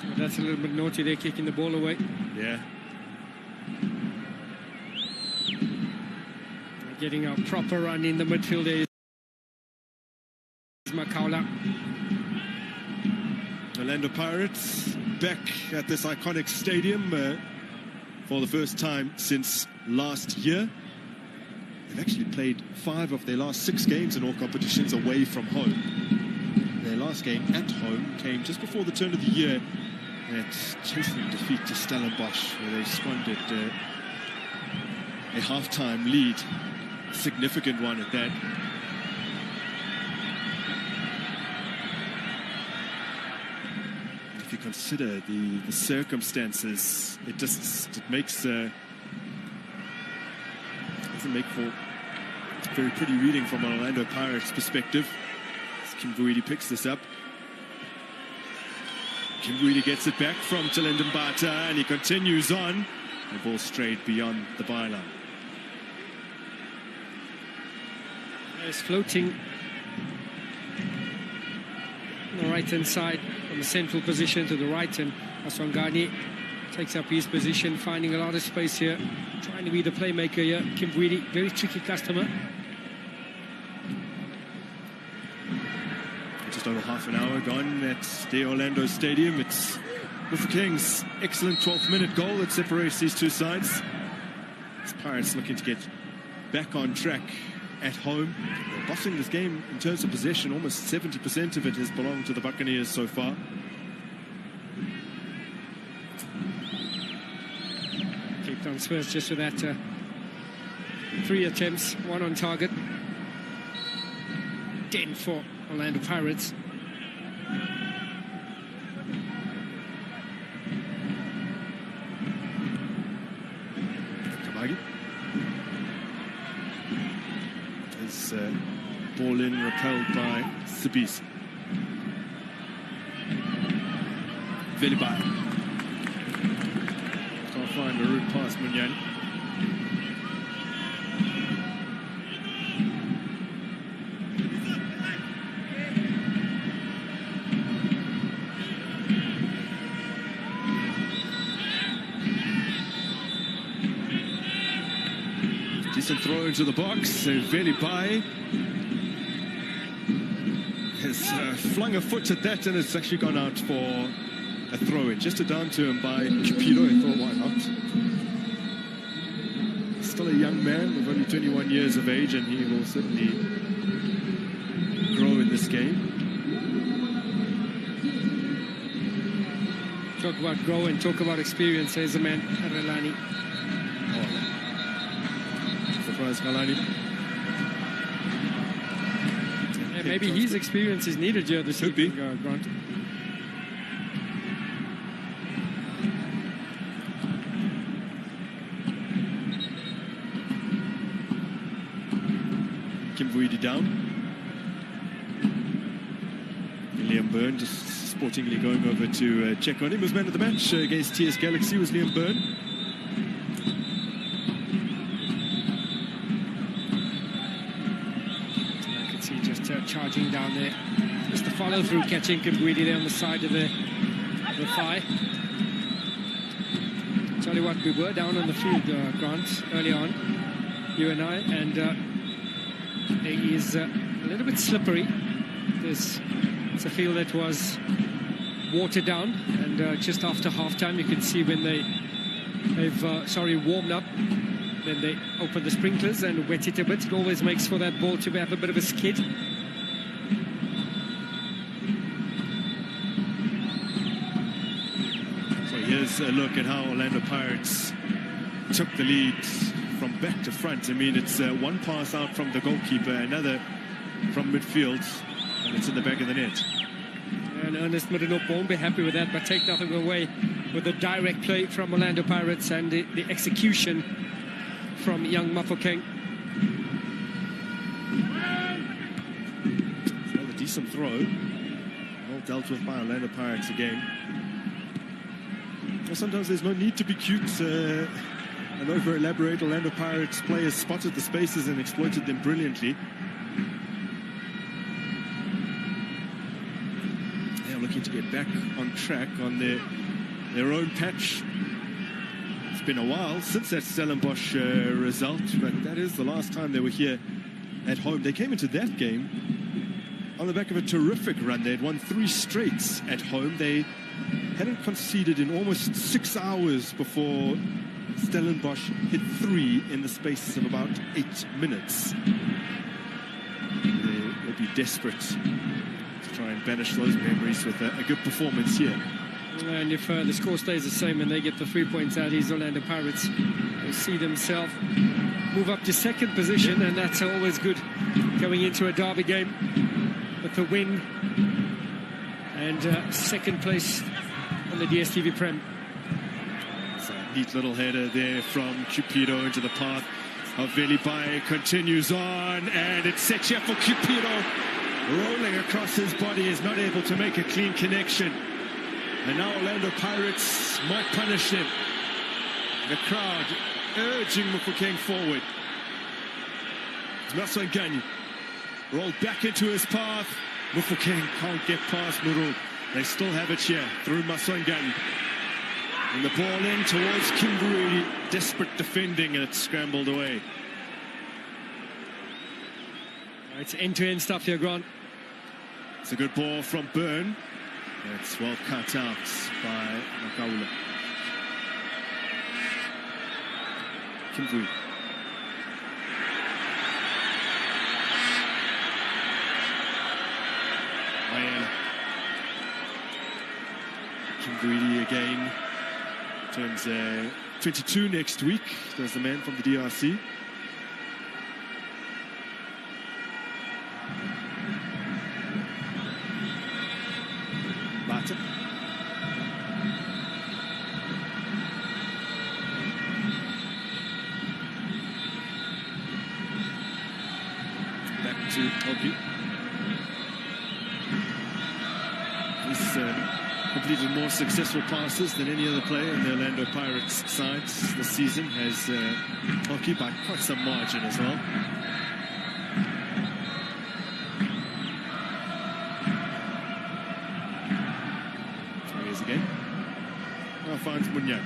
Well, that's a little bit naughty. They're kicking the ball away. Yeah. Getting a proper run in the midfield there is Makaula. Orlando Pirates back at this iconic stadium for the first time since last year. They've actually played 5 of their last 6 games in all competitions away from home. Their last game at home came just before the turn of the year at chastening defeat to Stellenbosch, where they squandered a half-time lead. A significant one at that. If you consider the circumstances, it makes doesn't make for very pretty reading from an Orlando Pirates perspective. As Kimvuidi picks this up. Kimwili gets it back from Talendambata, and he continues on. The ball straight beyond the byline. It's floating on the right-hand side from the central position to the right, and Aswangani takes up his position, finding a lot of space here, trying to be the playmaker here. Kimwili, very tricky customer. Just over half an hour gone at the Orlando Stadium. It's Mofokeng's excellent 12th-minute goal that separates these two sides. It's Pirates looking to get back on track at home. They're bossing this game in terms of possession. Almost 70% of it has belonged to the Buccaneers so far. Cape Town Spurs just with that 3 attempts, 1 on target. 10 for Orlando Pirates. Kamagi. His ball in, repelled by Sibisi. Velibai. Can't find a route past Munyani. Decent throw into the box. Velibai has flung a foot at that, and it's actually gone out for a throw-in. Just a down to him by Cupido. I thought, why not? Still a young man with only 21 years of age, and he will certainly grow in this game. Talk about grow and talk about experience. There's a man, Relani. Surprise, Galani. Yeah, maybe his experience is needed here this evening, Grant. Kimwili down. Liam Byrne just sportingly going over to check on him. Was man of the match against TS Galaxy was Liam Byrne. I could see just charging down there. Just the follow through, catching Kimwili there on the side of the thigh. Tell you what, we were down on the field, Grant, early on, you and I, and it is a little bit slippery. It's a field that was watered down, and just after half-time you can see when they've warmed up, then they open the sprinklers and wet it a bit. It always makes for that ball to have a bit of a skid. So here's a look at how Orlando Pirates took the lead from back to front. I mean, it's one pass out from the goalkeeper, another from midfield, and it's in the back of the net. And Ernest Middleton won't be happy with that, but take nothing away with the direct play from Orlando Pirates and the execution from young Mofokeng. Well, a decent throw. Well dealt with by Orlando Pirates again. Well, sometimes there's no need to be cute and over-elaborate. Orlando Pirates players spotted the spaces and exploited them brilliantly. Looking to get back on track on their own patch. It's been a while since that Stellenbosch result, but that is the last time they were here at home. They came into that game on the back of a terrific run. They had won 3 straights at home. They hadn't conceded in almost 6 hours before Stellenbosch hit 3 in the space of about 8 minutes. They will be desperate try and banish those memories with a good performance here. And if the score stays the same and they get the 3 points out, these Orlando Pirates will see themselves move up to second position, and that's always good going into a derby game with the win and second place on the DSTV Prem. It's a neat little header there from Cupido into the path of Velibai. Continues on, and it's Sechia for Cupido. Rolling across his body, is not able to make a clean connection. And now Orlando Pirates might punish him. The crowd urging Mofokeng forward. Maswanganyi rolled back into his path. Mofokeng can't get past Muru. They still have it here through Maswanganyi. And the ball in towards Kimbuili. Desperate defending, and it's scrambled away. It's end-to-end stuff here, Grant. It's a good ball from Byrne. It's well cut out by Makaula. Kimbuili. Kimbuili again. Turns 22 next week. There's the man from the DRC. Bata. Back to Obi. He's completed more successful passes than any other player in the Orlando Pirates sides this season. Has hockey by quite some margin as well. There he is again. Now finds Munyang.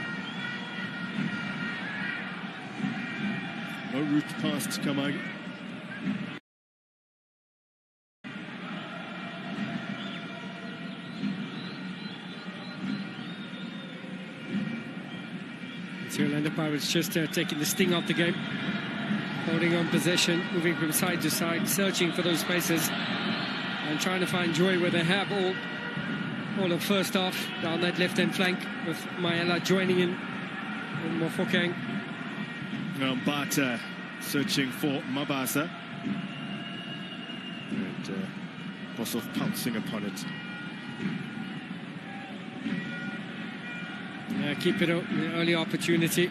No route past Kamagi. Orlando Pirates just taking the sting out the game, holding on possession, moving from side to side, searching for those spaces and trying to find joy where they have all of first half down that left-hand flank, with Maela joining in Mofokeng. Bata searching for Mabasa, and Bosov pouncing upon it. Keep it out, the early opportunity.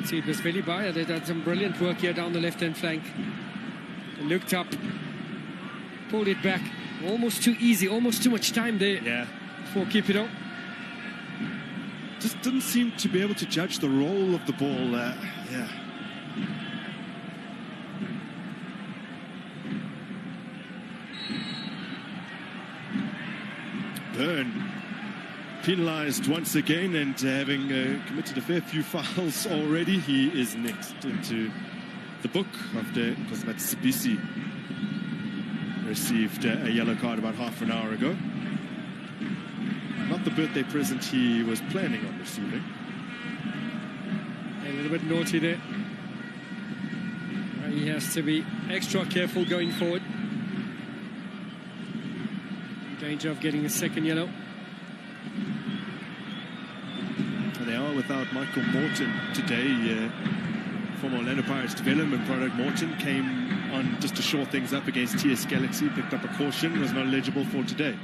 See, it was Veli Baya that had some brilliant work here down the left-hand flank. They looked up, pulled it back. Almost too easy, almost too much time there for keep it out. Just didn't seem to be able to judge the roll of the ball. Byrne penalised once again, and having committed a fair few fouls already, he is next into the book after Kosmatsibisi received a yellow card about half an hour ago. Not the birthday present he was planning on receiving. A little bit naughty there. He has to be extra careful going forward. In danger of getting a second yellow. They are without Michael Morton today. Former Orlando Pirates development product Morton came on just to shore things up against TS Galaxy, picked up a caution, was not eligible for today.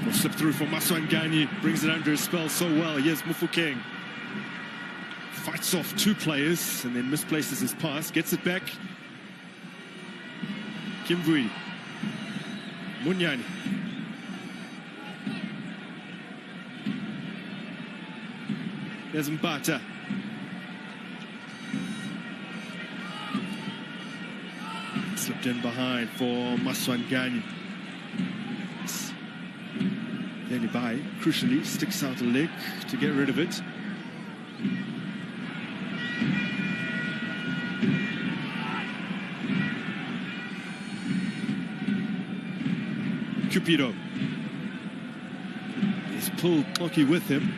Will slip through for Maswanganyi, brings it under his spell so well. Here's Mofokeng. Fights off two players and then misplaces his pass, gets it back. Kimbuili. Munyani. There's Mbata. Slipped in behind for Maswanganyi. Then Ibai crucially sticks out a leg to get rid of it. Cupido. He's pulled Koki with him.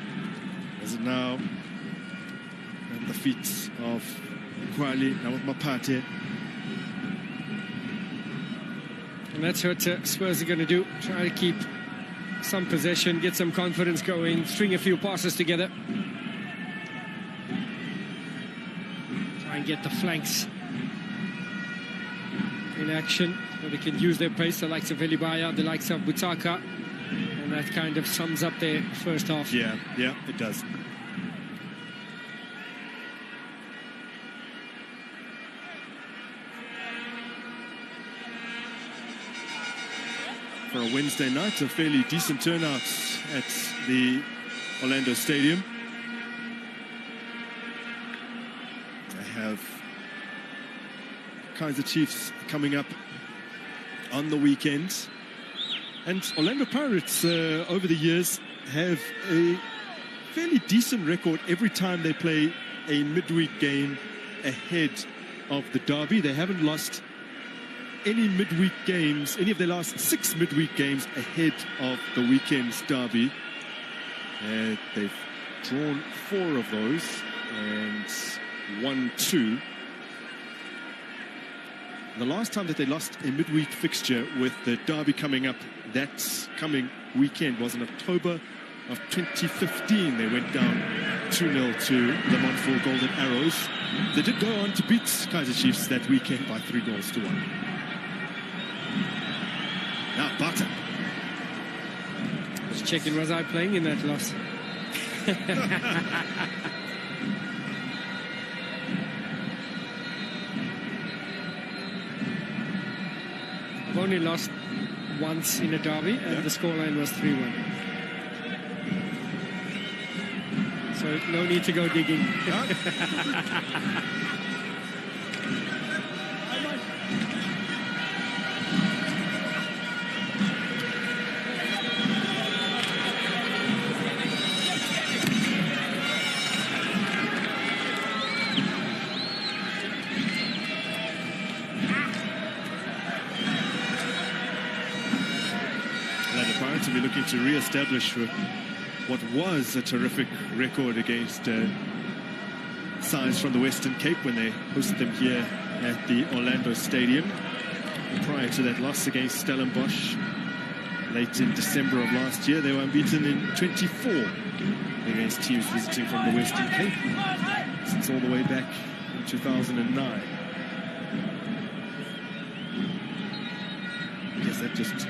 Is it now at the feet of Kwali, now with Mapate. And that's what Spurs are going to do. Try to keep some possession, get some confidence going, string a few passes together. Try and get the flanks in action, so they can use their pace, the likes of Velibaya, the likes of Butaka. And that kind of sums up their first half. Yeah, it does. for a Wednesday night, a fairly decent turnout at the Orlando Stadium. They have Kaizer Chiefs coming up on the weekend. And Orlando Pirates, over the years, have a fairly decent record every time they play a midweek game ahead of the derby. They haven't lost any midweek games, any of their last 6 midweek games ahead of the weekend's derby. They've drawn 4 of those and won 2. The last time that they lost a midweek fixture with the derby coming up that coming weekend was in October of 2015. They went down 2-0 to the Montfort Golden Arrows. They did go on to beat Kaizer Chiefs that weekend by 3-1. Now Bata. Just checking, was I playing in that loss? I've only lost once in a derby, and the scoreline was 3-1. So no need to go digging. To be looking to re-establish what was a terrific record against sides from the Western Cape when they hosted them here at the Orlando Stadium. Prior to that loss against Stellenbosch late in December of last year, they were unbeaten in 24 against teams visiting from the Western Cape since all the way back in 2009. I guess that just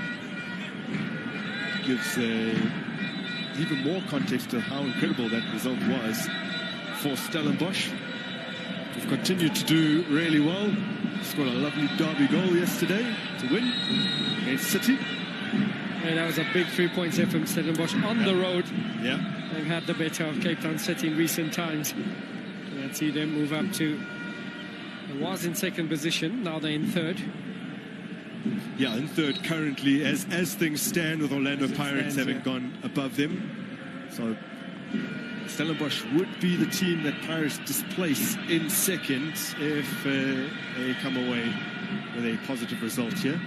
gives even more context to how incredible that result was for Stellenbosch. We've continued to do really well. Scored a lovely derby goal yesterday to win against City. And that was a big 3 points there from Stellenbosch on the road. Yeah. They've had the better of Cape Town City in recent times. Let's see them move up to, it was in second position, now they're in third. Yeah, in third currently, as things stand, with Orlando Pirates having gone above them. So Stellenbosch would be the team that Pirates displace in second if they come away with a positive result here.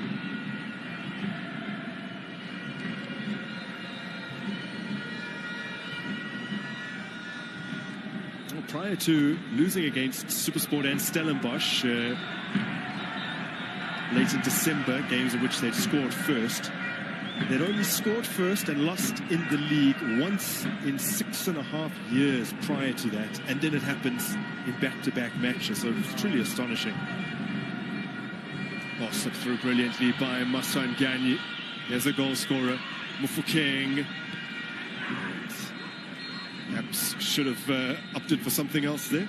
Well, prior to losing against SuperSport and Stellenbosch, late in December, games in which they'd scored first. They'd only scored first and lost in the league once in 6.5 years prior to that, and then it happens in back-to-back matches, so it's truly astonishing. Oh, slipped through brilliantly by Masan Ganyi. There's a goal scorer, Mufokeng. Perhaps should have opted for something else there.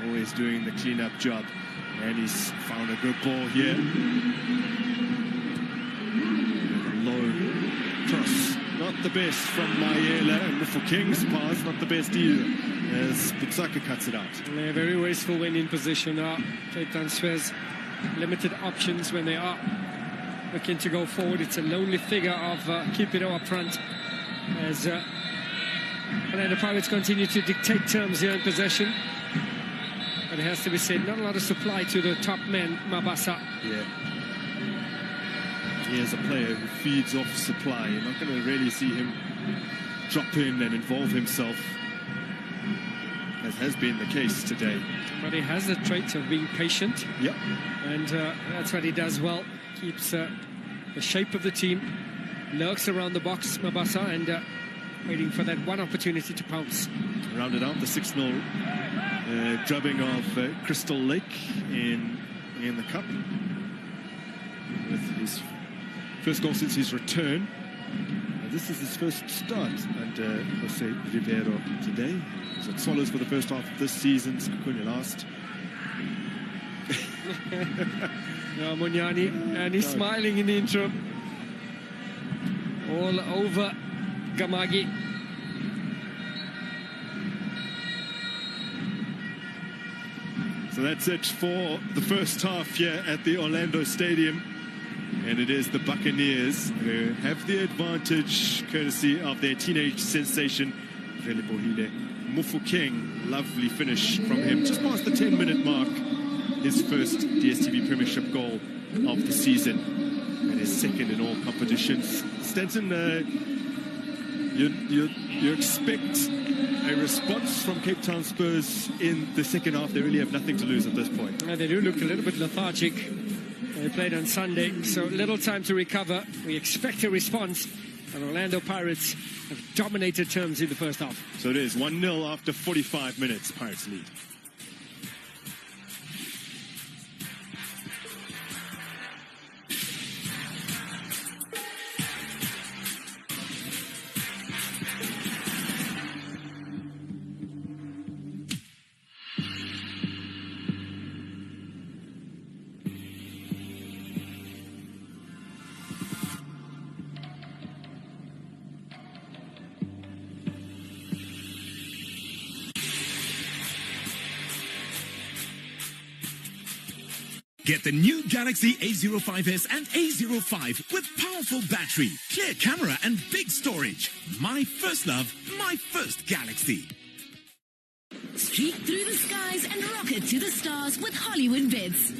Always doing the clean-up job, and he's found a good ball here. Low cross, not the best from Mayela, and for King's pass, not the best either, as Butsaka cuts it out. They're very wasteful when in position. Cape Town Spurs limited options when they are looking to go forward. It's a lonely figure of Kipido up front, as Orlando Pirates continue to dictate terms here in possession. But it has to be said, not a lot of supply to the top man, Mabasa. Yeah. He is a player who feeds off supply. You're not going to really see him drop in and involve himself, as has been the case today. But he has the trait of being patient. Yep. And that's what he does well. Keeps the shape of the team, lurks around the box, Mabasa, and waiting for that one opportunity to pounce. Rounded out the 6-0 drubbing of Crystal Lake in the Cup, with his first goal since his return. This is his first start under Jose Ribeiro today. So it Swallows for the first half of this season, Skukunya last. Yeah, Munyani, and he's smiling in the interim. All over Gamagi. So that's it for the first half here at the Orlando Stadium. And it is the Buccaneers who have the advantage courtesy of their teenage sensation, Relebohile Mufokeng. Lovely finish from him just past the 10-minute mark. His first DStv Premiership goal of the season and his second in all competitions. Stenson, you expect a response from Cape Town Spurs in the second half. They really have nothing to lose at this point. They do look a little bit lethargic. They played on Sunday, so little time to recover. We expect a response, and Orlando Pirates have dominated terms in the first half. So it is 1-0 after 45 minutes. Pirates lead. Get the new Galaxy A05s and A05 with powerful battery, clear camera and big storage. My first love, my first Galaxy. Streak through the skies and rocket to the stars with Hollywood Bits.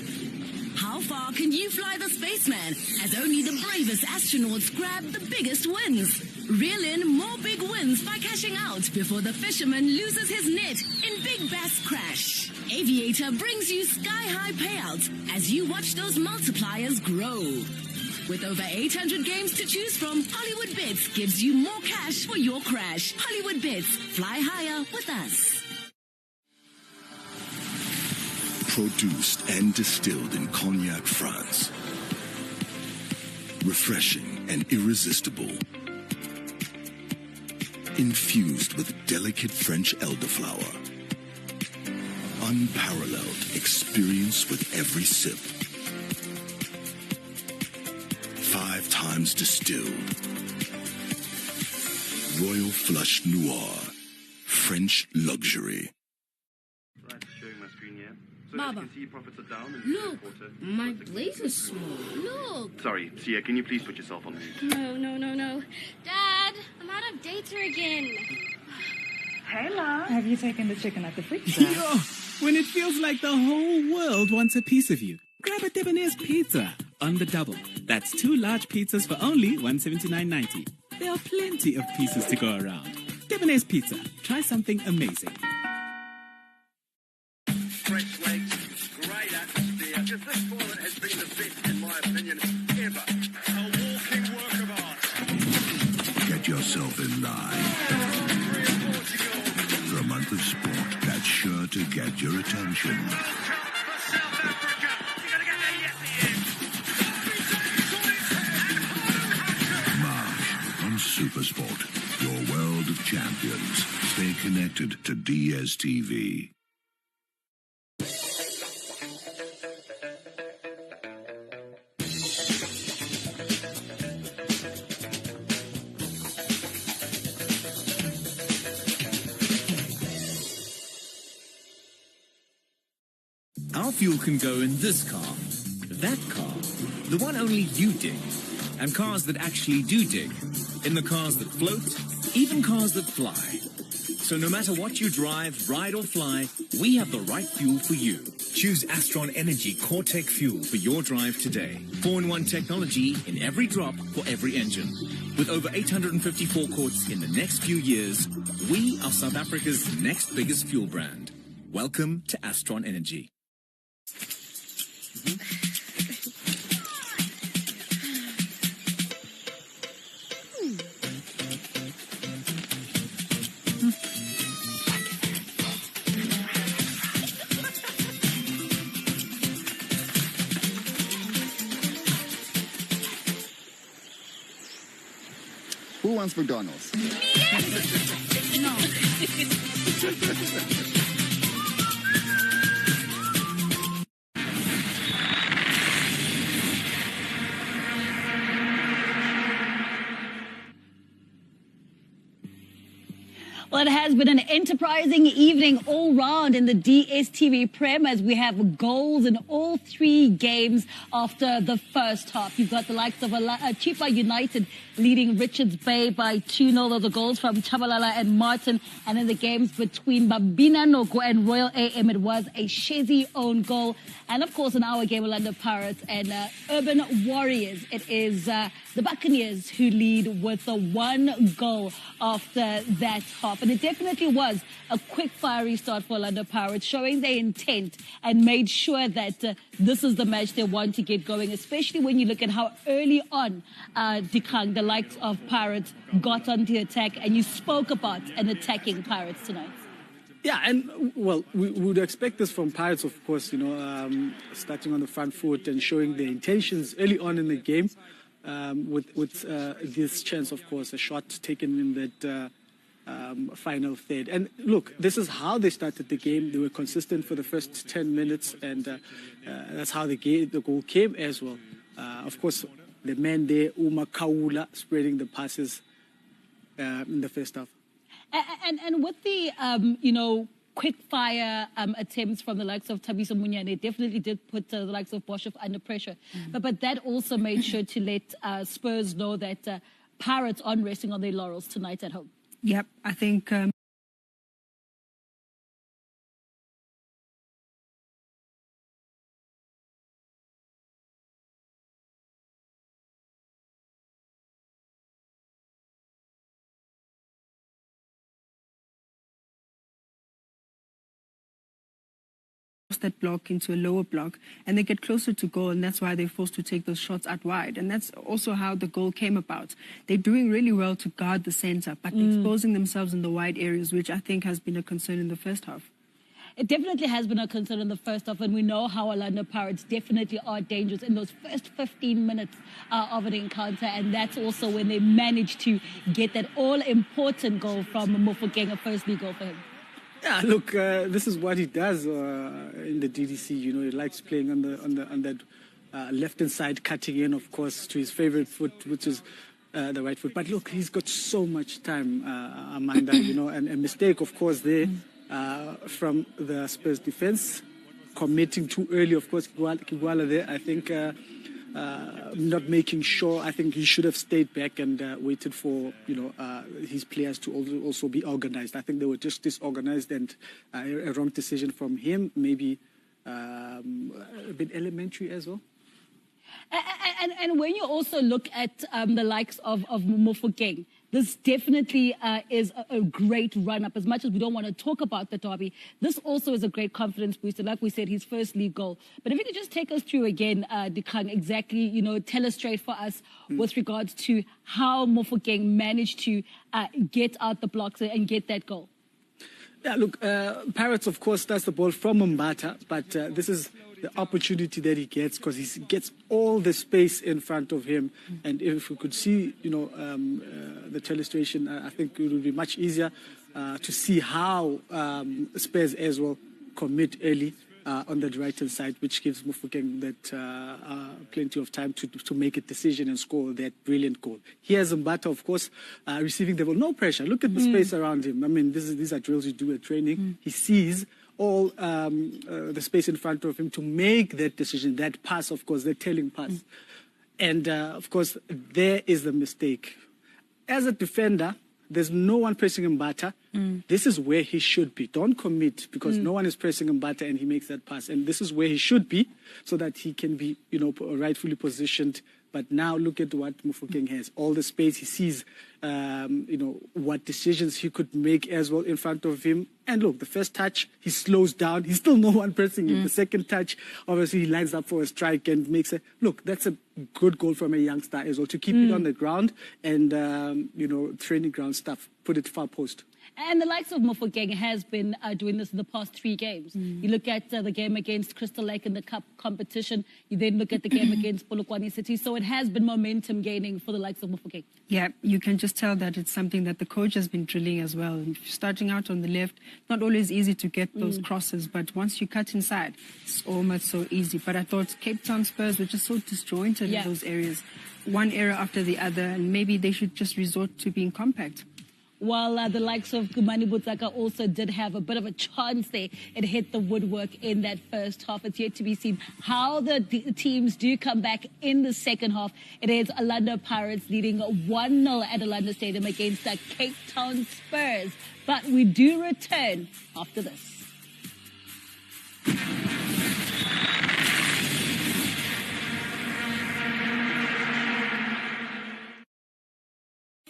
How far can you fly the spaceman as only the bravest astronauts grab the biggest wins? Reel in more big wins by cashing out before the fisherman loses his net in Big Bass Crash. Aviator brings you sky-high payouts as you watch those multipliers grow. With over 800 games to choose from, Hollywood Bits gives you more cash for your crash. Hollywood Bits, fly higher with us. Produced and distilled in Cognac, France. Refreshing and irresistible. Infused with delicate French elderflower. Unparalleled experience with every sip. 5 times distilled. Royal Flush Noir. French luxury. Baba, look, my blazer's small. Look. Sorry, Sia, can you please put yourself on mute? No. Dad, I'm out of data again. Hey, love. Have you taken the chicken at the fridge? Yo, when it feels like the whole world wants a piece of you, grab a Debonair's pizza on the double. That's 2 large pizzas for only $179.90. There are plenty of pieces to go around. Debonair's Pizza. Try something amazing. Fresh legs, great atmosphere. Just this tournament has been the best, in my opinion, ever. A walking work of art. Get yourself in line. For a month of sport that's sure to get your attention. March on Supersport, your world of champions. Stay connected to DStv. Our fuel can go in this car, that car, the one only you dig, and cars that actually do dig, in the cars that float, even cars that fly. So no matter what you drive, ride or fly, we have the right fuel for you. Choose Astron Energy Core-Tech fuel for your drive today. 4-in-1 technology in every drop for every engine. With over 854 quarts in the next few years, we are South Africa's next biggest fuel brand. Welcome to Astron Energy. Who wants McDonald's? No. Well, it has been an enterprising evening all round in the DSTV Prem as we have goals in all three games after the first half. You've got the likes of Chifa United leading Richards Bay by 2-0. Those are goals from Chabalala and Martin. And in the games between Babina Noko and Royal AM, it was a Shezi own goal. And of course, in our game, Orlando Pirates and Urban Warriors, it is the Buccaneers who lead with a 1 goal after that half. And it definitely was a quick fiery start for Orlando Pirates, showing their intent and made sure that this is the match they want to get going, especially when you look at how early on Dikang, the likes of Pirates, got onto the attack. And you spoke about an attacking Pirates tonight. Yeah, and well, we would expect this from Pirates, of course, starting on the front foot and showing their intentions early on in the game with this chance, of course, a shot taken in that final third. And look, this is how they started the game. They were consistent for the first 10 minutes, and that's how the goal came as well. Of course, the man there, Uma Kaula, spreading the passes in the first half. And with the, quick fire attempts from the likes of Thabiso Munyane, it definitely did put the likes of Boshoff under pressure. But that also made sure to let Spurs know that Pirates aren't resting on their laurels tonight at home. Yep, I think... that block into a lower block and they get closer to goal, and that's why they're forced to take those shots out wide. And that's also how the goal came about. They're doing really well to guard the center, but exposing themselves in the wide areas, which I think has been a concern in the first half. It definitely has been a concern in the first half, and we know how Orlando Pirates definitely are dangerous in those first 15 minutes of an encounter, and that's also when they managed to get that all-important goal from Mofokeng, a first league goal for him. Yeah, look, this is what he does in the DDC. He likes playing on that left-hand side, cutting in, of course, to his favorite foot, which is the right foot. But look, he's got so much time, Amanda, and a mistake, of course, there from the Spurs defense, committing too early, of course, Kigwala there, I think, not making sure. I think he should have stayed back and waited for his players to also be organized. I think they were just disorganized, and a wrong decision from him, maybe a bit elementary as well. And when you also look at the likes of Mofokeng, this definitely is a great run-up. As much as we don't want to talk about the derby, this also is a great confidence booster. Like we said, his first league goal. But if you could just take us through again, Dikang, exactly, tell us straight for us with regards to how Mofokeng managed to get out the blocks and get that goal. Yeah, look, Pirates, of course, starts the ball from Mbata, but this is the opportunity that he gets because he gets all the space in front of him. And if we could see, the telestration, I think it would be much easier to see how Spurs as well commit early on the right-hand side, which gives Mofokeng that plenty of time to make a decision and score that brilliant goal. Here's Mbata, of course, receiving the ball. No pressure. Look at the space around him. I mean, these are drills you do at training. He sees all the space in front of him to make that decision, that pass, of course, the telling pass. And, of course, there is the mistake. As a defender, there's no one pressing Mbata. This is where he should be. Don't commit because no one is pressing Mbata and he makes that pass. And this is where he should be so that he can be, rightfully positioned. But now look at what Mofokeng has. All the space he sees, what decisions he could make as well in front of him. And look, the first touch, he slows down. He's still no one pressing him. The second touch, obviously, he lines up for a strike and makes a... Look, that's a good goal from a youngster as well, to keep it on the ground and, training ground stuff, put it far post. And the likes of Mofokeng has been doing this in the past 3 games. You look at the game against Crystal Lake in the Cup competition. You then look at the game against Polokwane City. So it has been momentum gaining for the likes of Mofokeng. Yeah, you can just tell that it's something that the coach has been drilling as well. Starting out on the left, not always easy to get those crosses, but once you cut inside, it's almost so easy. But I thought Cape Town Spurs were just so disjointed in those areas. One error after the other, and maybe they should just resort to being compact. while the likes of Kumani Butsaka also did have a bit of a chance there. It hit the woodwork in that first half. It's yet to be seen how the teams do come back in the second half. It is Orlando Pirates leading 1-0 at Orlando Stadium against the Cape Town Spurs. But we do return after this.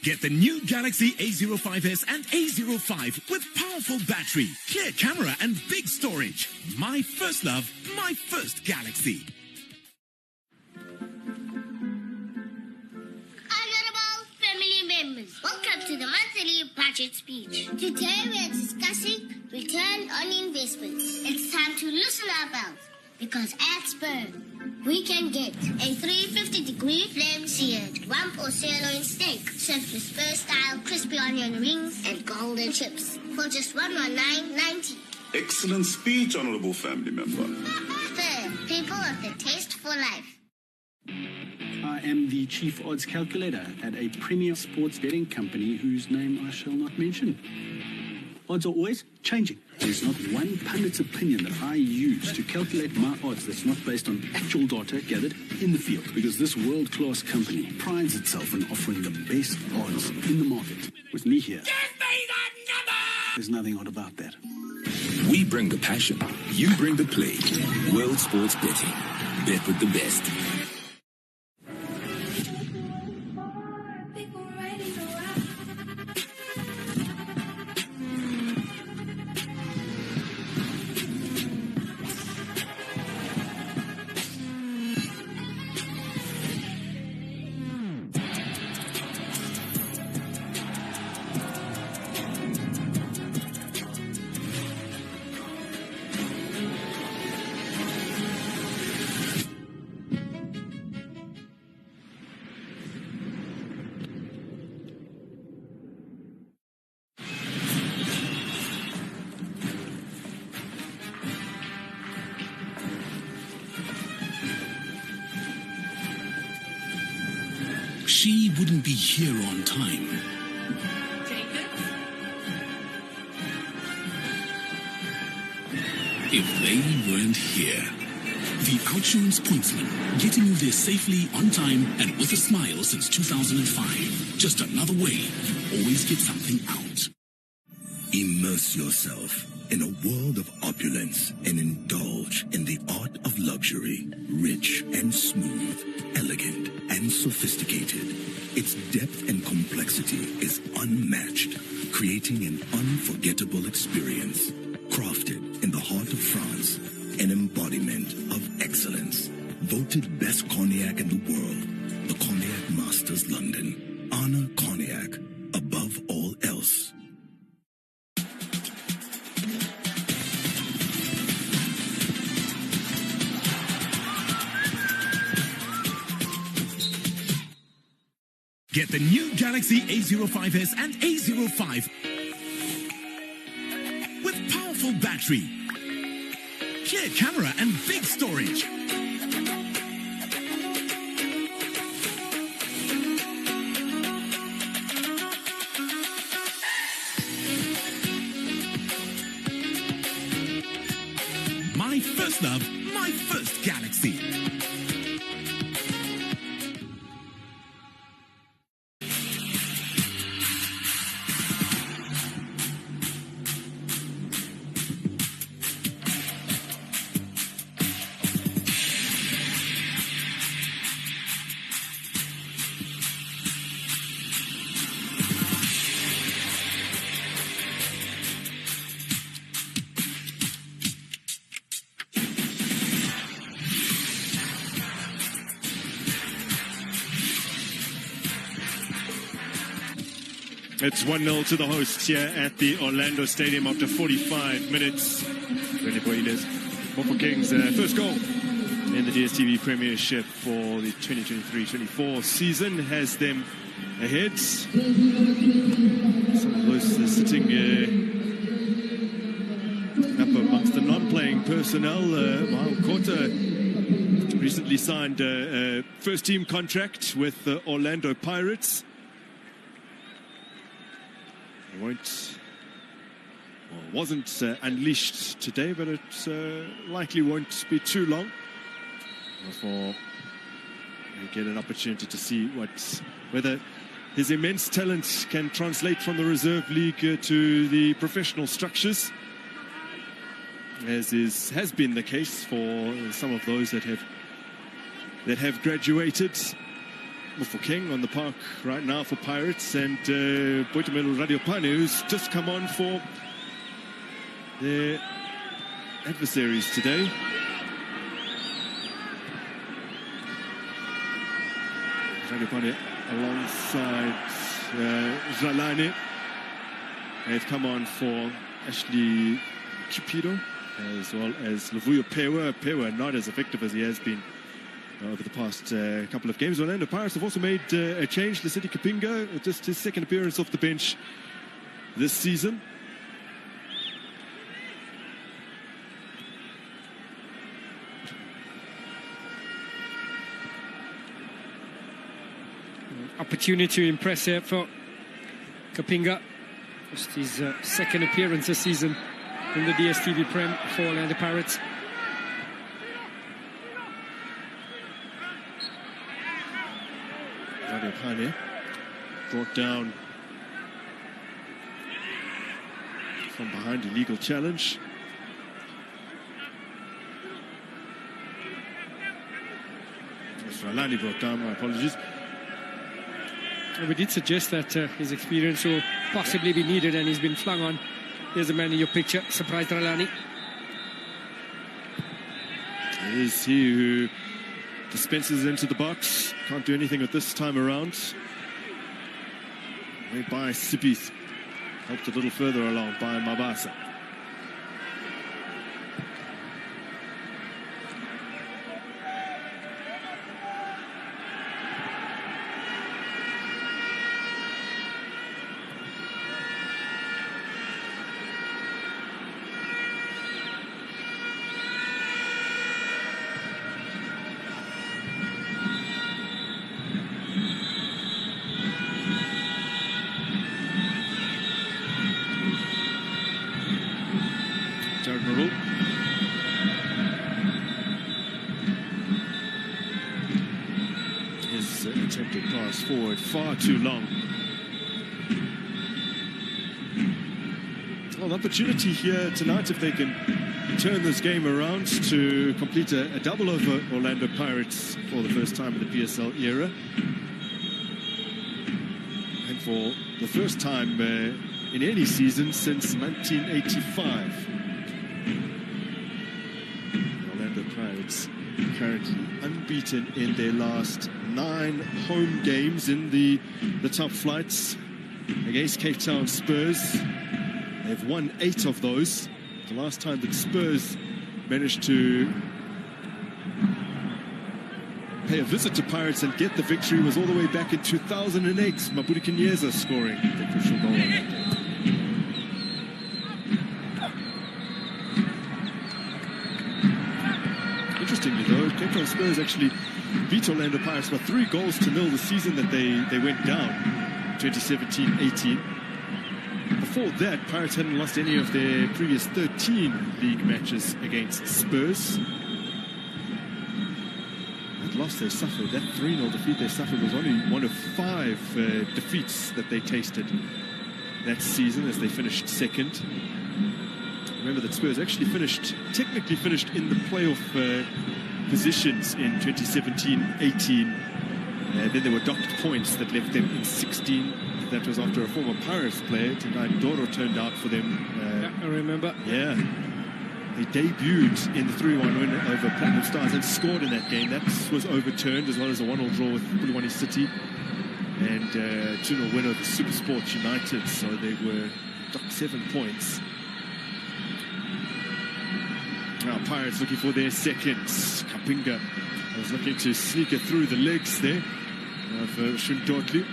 Get the new Galaxy A05s and A05 with powerful battery, clear camera and big storage. My first love, my first Galaxy. Honorable family members, welcome to the monthly budget speech. Today we are discussing return on investment. It's time to loosen our belts because at Spurs, we can get a 350-degree flame-seared rump or sirloin steak served with Spurs-style crispy onion rings and golden chips for just $119.90. Excellent speech, honorable family member. Spurs, people of the taste for life. I am the chief odds calculator at a premier sports betting company whose name I shall not mention. Odds are always changing. There's not one pundit's opinion that I use to calculate my odds that's not based on actual data gathered in the field, because this world-class company prides itself on offering the best odds in the market. With me here, give me that number! There's nothing odd about that. We bring the passion. You bring the play. World Sports Betting. Bet with the best. She wouldn't be here on time. If they weren't here. The Outsurance Pointsman, getting you there safely, on time, and with a smile since 2005. Just another way you always get something out. Immerse yourself in a world of opulence and indulge in the art of luxury. Rich and smooth, elegant and sophisticated. Its depth and complexity is unmatched, creating an unforgettable experience. Crafted in the heart of France, an embodiment of excellence. Voted best cognac in the world, the Cognac Masters London. Honor cognac above all else. Get the new Galaxy A05s and A05 with powerful battery, clear camera and big storage. My first love, my first Galaxy. It's 1-0 to the hosts here at the Orlando Stadium after 45 minutes. Ready for Ines. Mopo Kings' first goal in the DSTV Premiership for the 2023-24 season has them ahead. Some of those are sitting up amongst the non-playing personnel. Mahal Kota recently signed a first-team contract with the Orlando Pirates. wasn't unleashed today, but it likely won't be too long before we get an opportunity to see whether his immense talent can translate from the reserve league to the professional structures, as has been the case for some of those that have graduated. Mufokeng on the park right now for Pirates, and Boitumelo Radiopane, who's just come on for their adversaries today. Radiopane alongside Zalane. They've come on for Ashley Cupido, as well as Luvuyo Pewa. Pewa not as effective as he has been over the past couple of games. Orlando Pirates have also made a change. Lesedi Kapinga, just his second appearance off the bench this season. Opportunity to impress here for Kapinga. Just his second appearance this season in the DSTV Prem for Orlando Pirates. Radiopane brought down from behind, illegal challenge. Ralani brought down, my apologies. We did suggest that his experience will possibly be needed, and he's been flung on. Here's the man in your picture, surprised Ralani. It is he who dispenses into the box. Can't do anything at this time around. Way by Sipith. Helped a little further along by Mabasa. His attempted pass forward far too long. Well, an opportunity here tonight if they can turn this game around to complete a double over Orlando Pirates for the first time in the PSL era. And for the first time in any season since 1985. Orlando Pirates currently unbeaten in their last 9 home games in the top flights against Cape Town Spurs. They've won 8 of those. The last time that Spurs managed to pay a visit to Pirates and get the victory was all the way back in 2008. Mabudi Kenyeza scoring the crucial goal on that day. Interestingly though, Cape Town Spurs actually beat Orlando Pirates by 3-0 the season that they went down, 2017-18. Before that, Pirates hadn't lost any of their previous 13 league matches against Spurs. That loss they suffered, that 3-0 defeat they suffered, was only one of 5 defeats that they tasted that season as they finished second. Remember that Spurs actually technically finished in the playoff positions in 2017-18. Then there were docked points that left them in 16. That was after a former Pirates player, Tendai Doro, turned out for them. Yeah, I remember. Yeah. They debuted in the 3-1 win over Platinum Stars and scored in that game. That was overturned, as well as a 1-1 draw with Bulwani City and 2-0 win over Super Sports United. So they were docked 7 points. Now Pirates looking for their seconds. Kapinga was looking to sneak it through the legs there of Shundotli.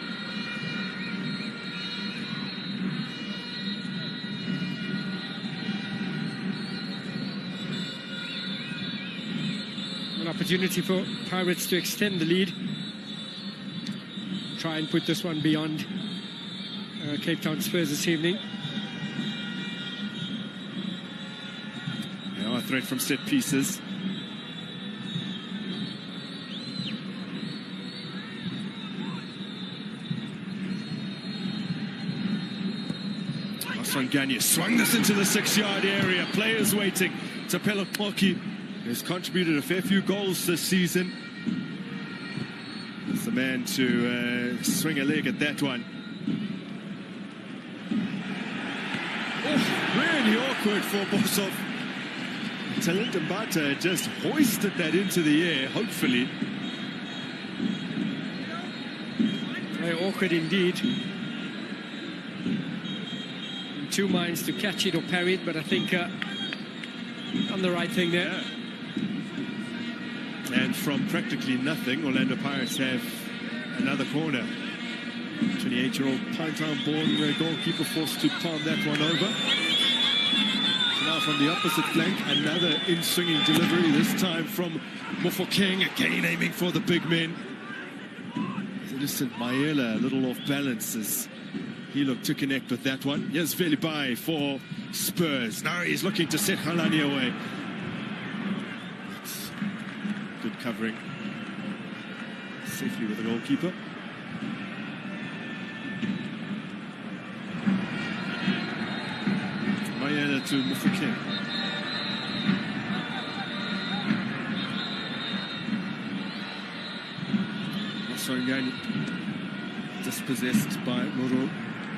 An opportunity for Pirates to extend the lead. Try and put this one beyond Cape Town Spurs this evening. Now a threat from set pieces. Sanganya swung this into the 6-yard area. Players waiting. Tapelo Poki has contributed a fair few goals this season. He's the man to swing a leg at that one. Oh, really awkward for Bosov. Talent Mbata just hoisted that into the air, hopefully. Very awkward indeed. In two minds to catch it or parry it, but I think on the right thing there. And from practically nothing, Orlando Pirates have another corner. 28-year-old Pinetown-born goalkeeper forced to palm that one over. Now from the opposite flank, another in-swinging delivery, this time from Mofokeng, again aiming for the big men. Innocent Maela, a little off balance as he looked to connect with that one. Here's Velibai for Spurs. Now he's looking to set Halani away. That's good covering. Safely with the goalkeeper. Maela to Mufukeng. Masongani dispossessed by Moro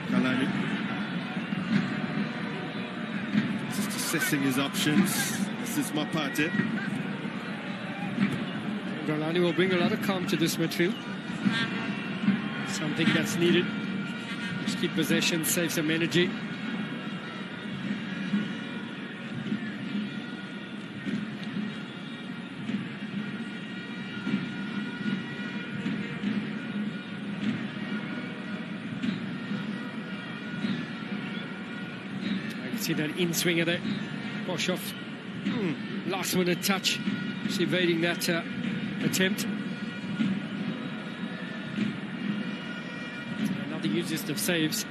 Kalani. Just assessing his options. This is Mapate. Galani will bring a lot of calm to this midfield. Something that's needed. Just keep possession, save some energy. See that in-swinger there. Boshoff, last-minute touch. Just evading that attempt. Another easiest of saves.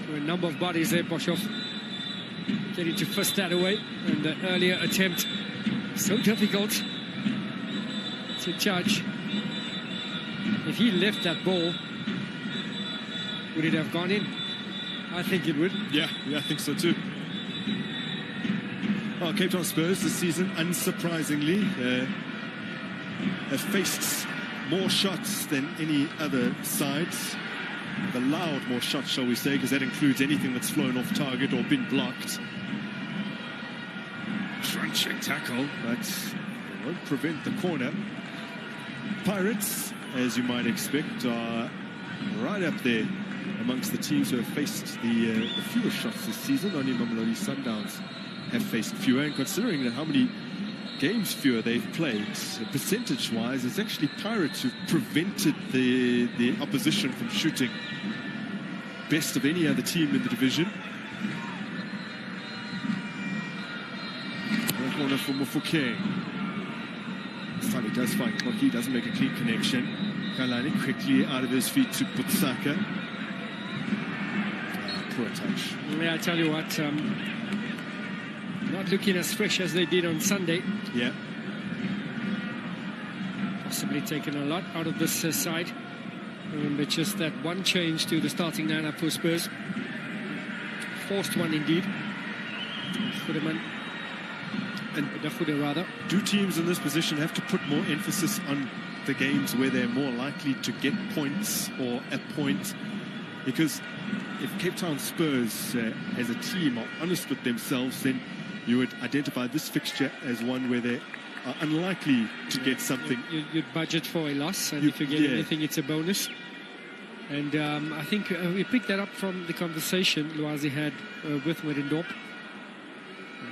Through a number of bodies there, Boshoff getting to fist that away. And the earlier attempt, so difficult to judge. If he left that ball, would it have gone in? I think it would. Yeah, I think so too. Well, Cape Town Spurs this season, unsurprisingly, have faced more shots than any other sides. They've allowed more shots, shall we say, because that includes anything that's flown off target or been blocked. Crunching tackle, but it won't prevent the corner. Pirates, as you might expect, are right up there amongst the teams who have faced the fewest shots this season. Only Mamelodi Sundowns have faced fewer, and considering how many games fewer they've played, percentage-wise, it's actually Pirates who've prevented the opposition from shooting best of any other team in the division. One corner for Mofokeng. This time he does find Koki, doesn't make a clean connection. Kalani quickly out of his feet to Putsaka. Poor touch. Yeah, I tell you what, not looking as fresh as they did on Sunday. Yeah. Possibly taken a lot out of this side. But just that one change to the starting lineup for Spurs. Forced one indeed. Fudeman. And Dafude rather. Do teams in this position have to put more emphasis on the games where they're more likely to get points or a point? Because if Cape Town Spurs as a team are honest with themselves, then you would identify this fixture as one where they are unlikely to get something. You'd budget for a loss, and if you get anything, it's a bonus. And I think we picked that up from the conversation Luazi had with Merindorp.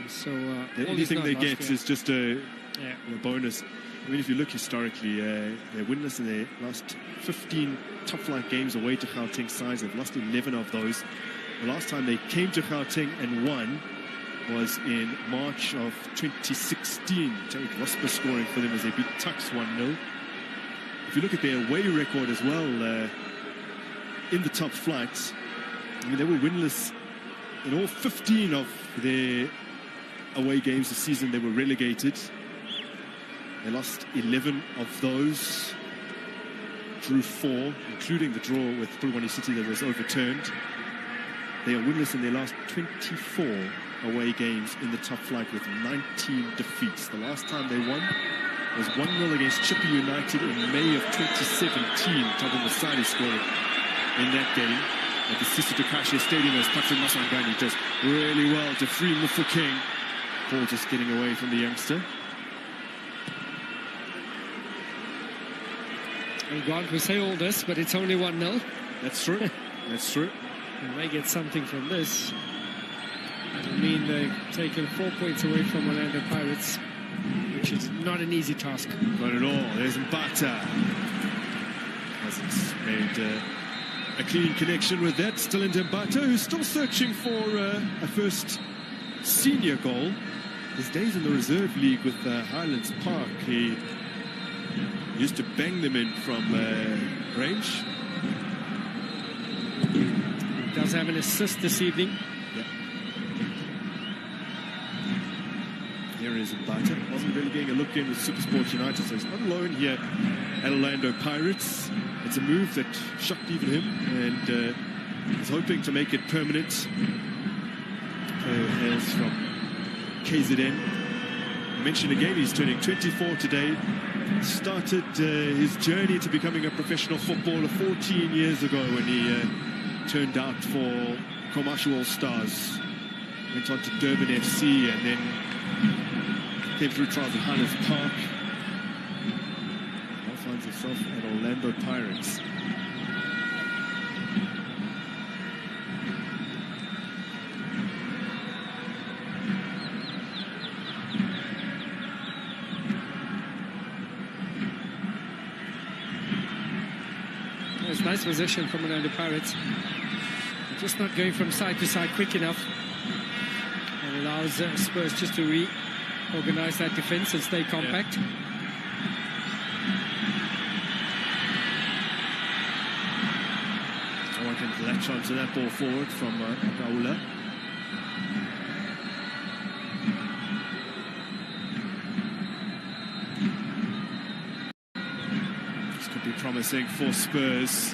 So anything they get is just a bonus. I mean, if you look historically, they're winless in their last 15 top-flight games away to Gauteng sides. They've lost 11 of those. The last time they came to Gauteng and won was in March of 2016. Terry Rosper scoring for them as they beat Tuks 1-0. If you look at their away record as well, in the top flights, I mean, they were winless in all 15 of their away games this season. They were relegated. They lost 11 of those, drew 4, including the draw with Polokwane City that was overturned. They are winless in their last 24 away games in the top flight with 19 defeats. The last time they won was 1-0 against Chippy United in May of 2017. Thabo Masadi scored in that game at the Sisi Takashi Stadium as Patrick Masangani does really well to free Mufokeng. Ball just getting away from the youngster. Well, Grant, we say all this, but it's only 1-0. That's true. That's true. And they get something from this. It'll mean they've taken 4 points away from Orlando Pirates, which is not an easy task. Not at all. There's Mbata. Hasn't made a clean connection with that. Still into Mbata, who's still searching for a first senior goal. His days in the reserve league with Highlands Park, he used to bang them in from range. He does have an assist this evening. Yep. Here is Mbata. Wasn't really getting a look in with Supersport United, so he's not alone here at Orlando Pirates. It's a move that shocked even him, and he's hoping to make it permanent. As from KZN. I mentioned again, he's turning 24 today. Started his journey to becoming a professional footballer 14 years ago when he turned out for Komashu All Stars. Went on to Durban FC and then came through trials at Highlands Park. Now finds himself at Orlando Pirates. It's nice position from Orlando Pirates. Just not going from side to side quick enough. And allows Spurs just to reorganize that defense and stay compact. Yeah. I want him to latch onto that ball forward from Akaula. Promising for Spurs.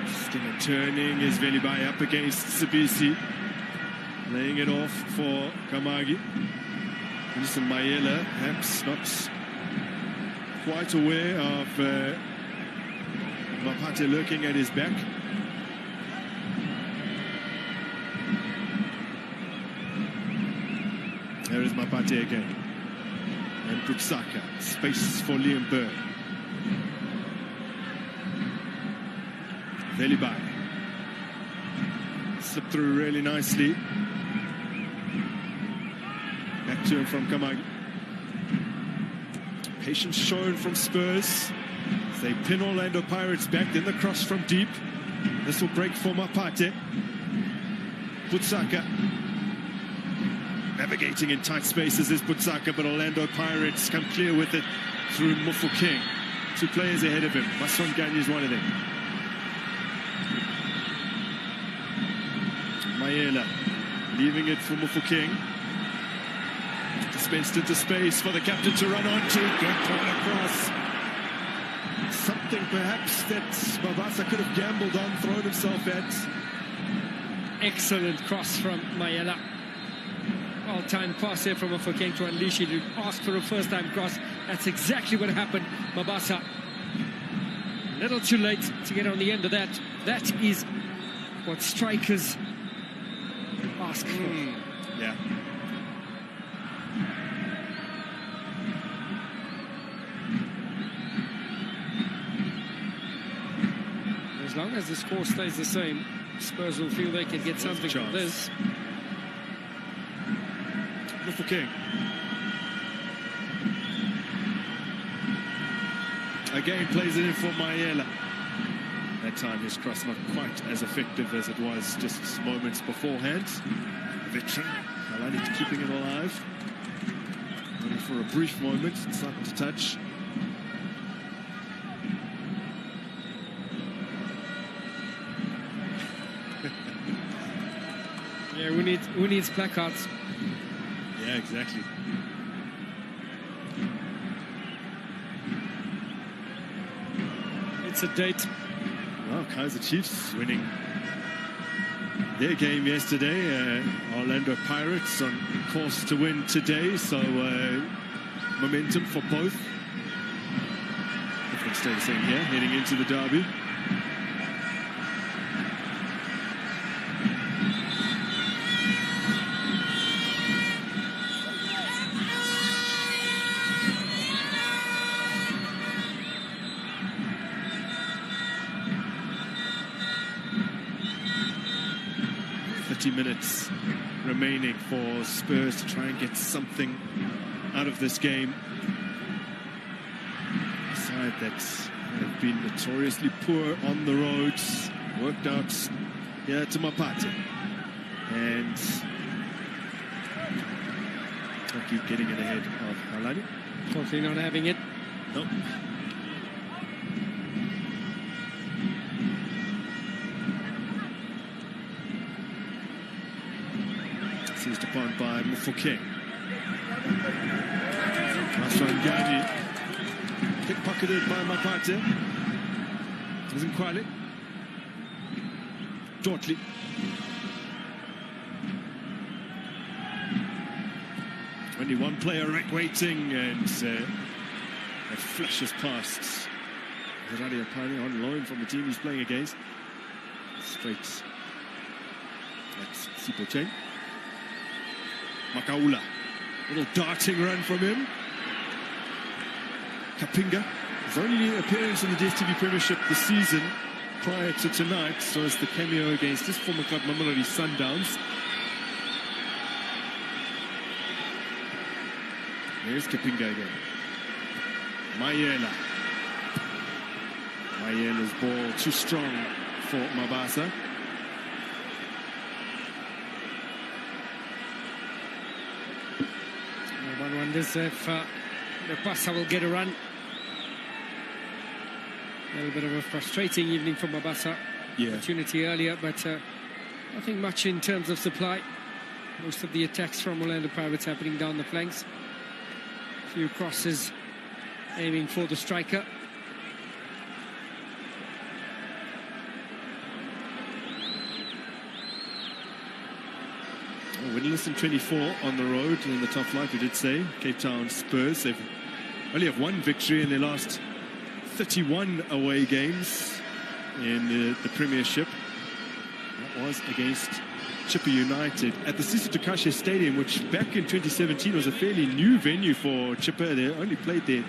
Twisting and turning is Velibai up against Sibisi. Laying it off for Kamagi. Winston Mayela, perhaps not quite aware of Mapate lurking at his back. There is Mapate again. And Putsaka. Space for Liam Burr. Velibai. Slipped through really nicely. Back to him from Kamagi. Patience shown from Spurs. As they pin Orlando Pirates back, then the cross from deep. This will break for Mapate. Putsaka. Navigating in tight spaces is Putsaka, but Orlando Pirates come clear with it through Mufokeng. 2 players ahead of him. Masongani is one of them. Mayela leaving it for Mufokeng. Dispensed into space for the captain to run onto. Good point across. Something perhaps that Mabasa could have gambled on, thrown himself at. Excellent cross from Mayela. Well-timed pass here from Mufokeng to unleash it. To ask for a first-time cross. That's exactly what happened. Mabasa a little too late to get on the end of that. That is what strikers ask for. Yeah. As long as the score stays the same, Spurs will feel they can get something from this. Mufokeng. Again plays it in for Mayela. That time his cross not quite as effective as it was just moments beforehand. Veteran Kalani keeping it alive. Only for a brief moment, it's not to touch. Who needs placards? Yeah, exactly. It's a date. Well, Kaiser Chiefs winning their game yesterday. Orlando Pirates on course to win today, so momentum for both. If they stay the same here, heading into the derby. Minutes remaining for Spurs to try and get something out of this game. A side that have been notoriously poor on the roads, worked out here to Mapate, and I keep getting it ahead of Halani. Totally not having it. Nope. Seized upon by Mufokeng. Maswangani pickpocketed by Mapate. Isn't Kwale. Dortley. Only one player waiting, and it flashes past Radio Pani on loan from the team he's playing against. Straight. That's Sipo Cheng. Makaula, little darting run from him. Kapinga, his only appearance in the DStv Premiership this season prior to tonight, so it's the cameo against his former club Mamelodi Sundowns. There's Kapinga again. Mayela. Mayela's ball too strong for Mabasa. 1 wonders if Mabasa will get a run. A little bit of a frustrating evening for Mabasa. Yeah. Opportunity earlier, but nothing much in terms of supply. Most of the attacks from Orlando Pirates happening down the flanks. A few crosses aiming for the striker. Winless in 24 on the road in the top flight, we did say. Cape Town Spurs, they've only have one victory in their last 31 away games in the Premiership. That was against Chippa United at the Sisi Tokashe Stadium, which back in 2017 was a fairly new venue for Chippa. They only played there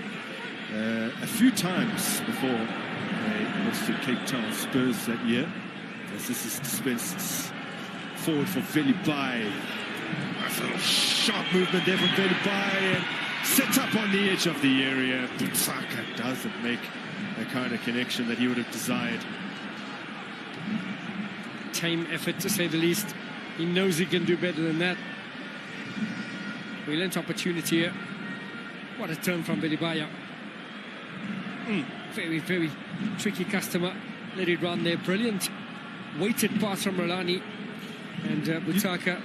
a few times before they hosted Cape Town Spurs that year. As this is dispensed forward for Velibai. Nice little sharp movement there from Velibai, and set up on the edge of the area. Butsaka doesn't make the kind of connection that he would have desired. Tame effort, to say the least. He knows he can do better than that. Brilliant opportunity here. What a turn from Velibaya. Very, very tricky customer. Let it run there. Brilliant. Weighted pass from Rolani. And Butaka.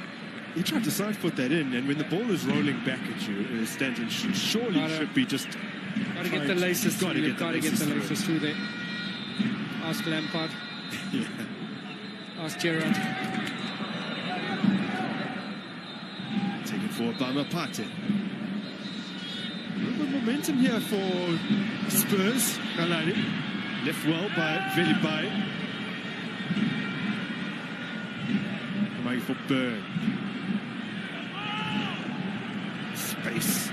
He tried to side foot that in, and when the ball is rolling back at you, Stanton surely should be just. Got to get the laces through. You've got to get the laces through there. Ask Lampard. Yeah. Ask Gerrard. Taken forward by Mapate. A little bit of momentum here for Spurs. Kalani. Left well by Velibai. Coming for Byrne. Space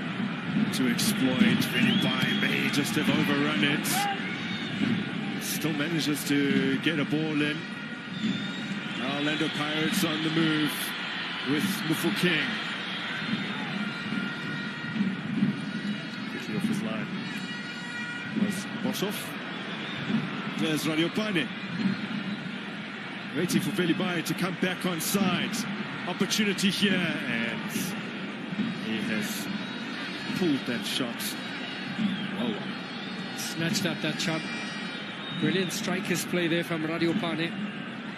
to exploit. Velibai may just have overrun it. Still manages to get a ball in. Now Orlando Pirates on the move with Mufokeng. Quickly off his line was Boshoff. There's Radiopane. Waiting for Velibai to come back on side. Opportunity here, and he has pulled that shot. Oh, snatched up that shot. Brilliant strikers play there from Radiopane.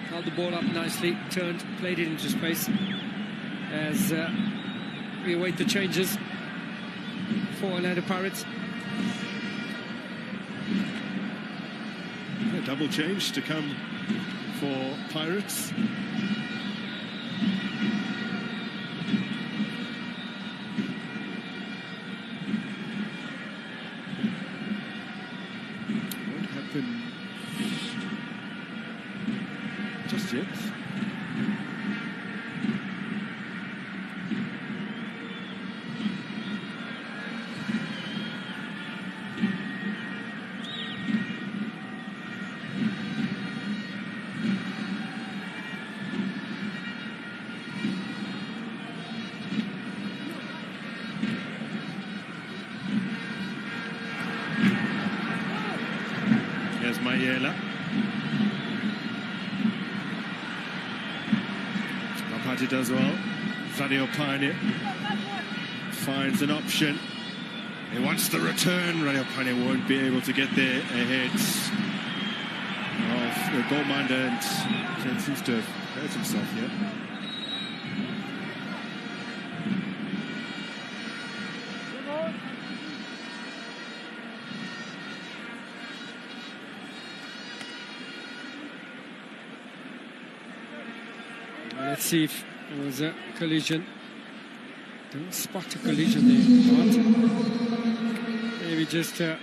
held the ball up nicely, turned, played it into space as we await the changes for Orlando Pirates. A double change to come for Pirates. Won't happen just yet. Here's Mayela. Mapati does well. Radio Pioneer finds an option. He wants the return. Radio Pioneer won't be able to get there ahead of the goalminder, and seems to have hurt himself here. Let's see if there was a collision. Don't spot a collision there, but maybe just taking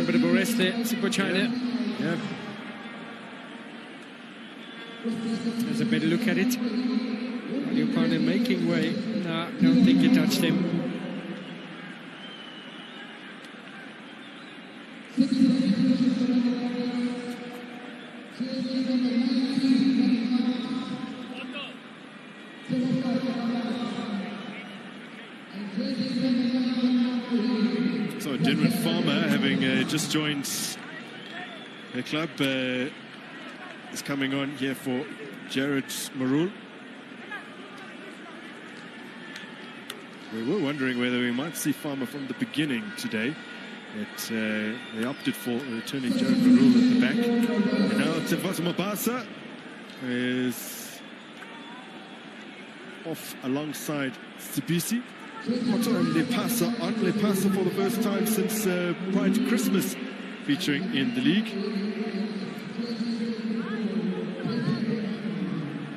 a bit of a rest there. Super China. Yeah. There's a better look at it. Your partner making way. No, don't think he touched him. So Denman Farmer, having just joined the club, is coming on here for Jared Marul. We were wondering whether we might see Farmer from the beginning today, but they opted for returning Jared Marul at the back. And now Tevato Mabasa is off alongside Sibisi. Otto and Lepasa on Lepasa for the first time since prior to Christmas, featuring in the league.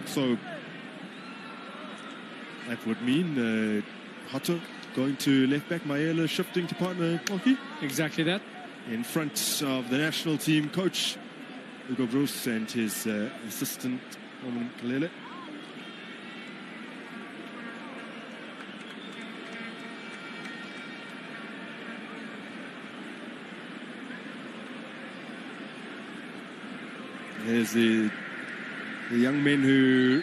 So that would mean Otto going to left back, Mayela shifting to partner Koki. Exactly that. In front of the national team coach Hugo Bruce and his assistant Norman Kalele. There's the young men who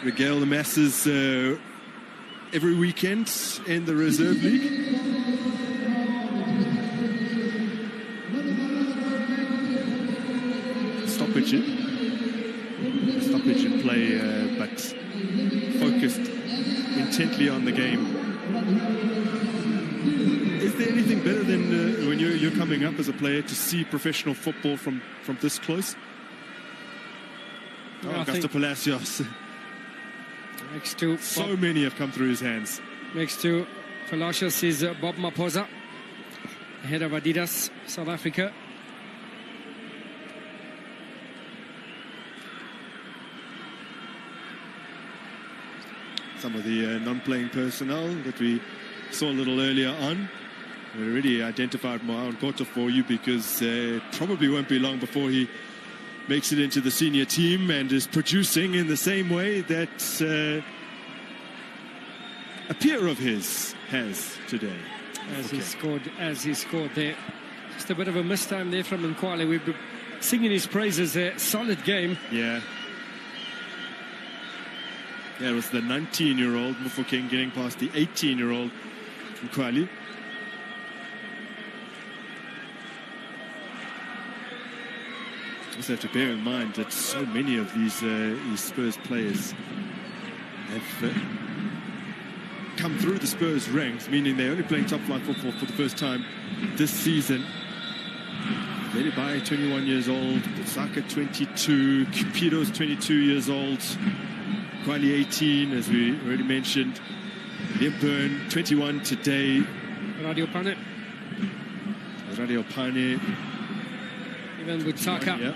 regale the masses every weekend in the Reserve League. Stoppage in play, but focused intently on the game. Is there anything better than when you're coming up as a player to see professional football from this close? Oh, Augusto Palacios. Next to so many have come through his hands. Next to Palacios is Bob Maposa, head of Adidas South Africa. Some of the non-playing personnel that we saw a little earlier on. We already identified Mohan Kota for you because it probably won't be long before he makes it into the senior team and is producing in the same way that a peer of his has today. As he scored there. Just a bit of a mistime there from Nkwale. We've been singing his praises there. Solid game. Yeah. Yeah, it was the 19-year-old Mufokeng getting past the 18-year-old Nkwale. Also have to bear in mind that so many of these Spurs players have come through the Spurs ranks, meaning they're only playing top-flight football for the first time this season. Velibai, 21 years old. Butsaka, 22. Cupido's 22 years old. Kwali, 18, as we already mentioned. Liam Byrne, 21 today. Radio Pane. Even Butsaka. Yeah.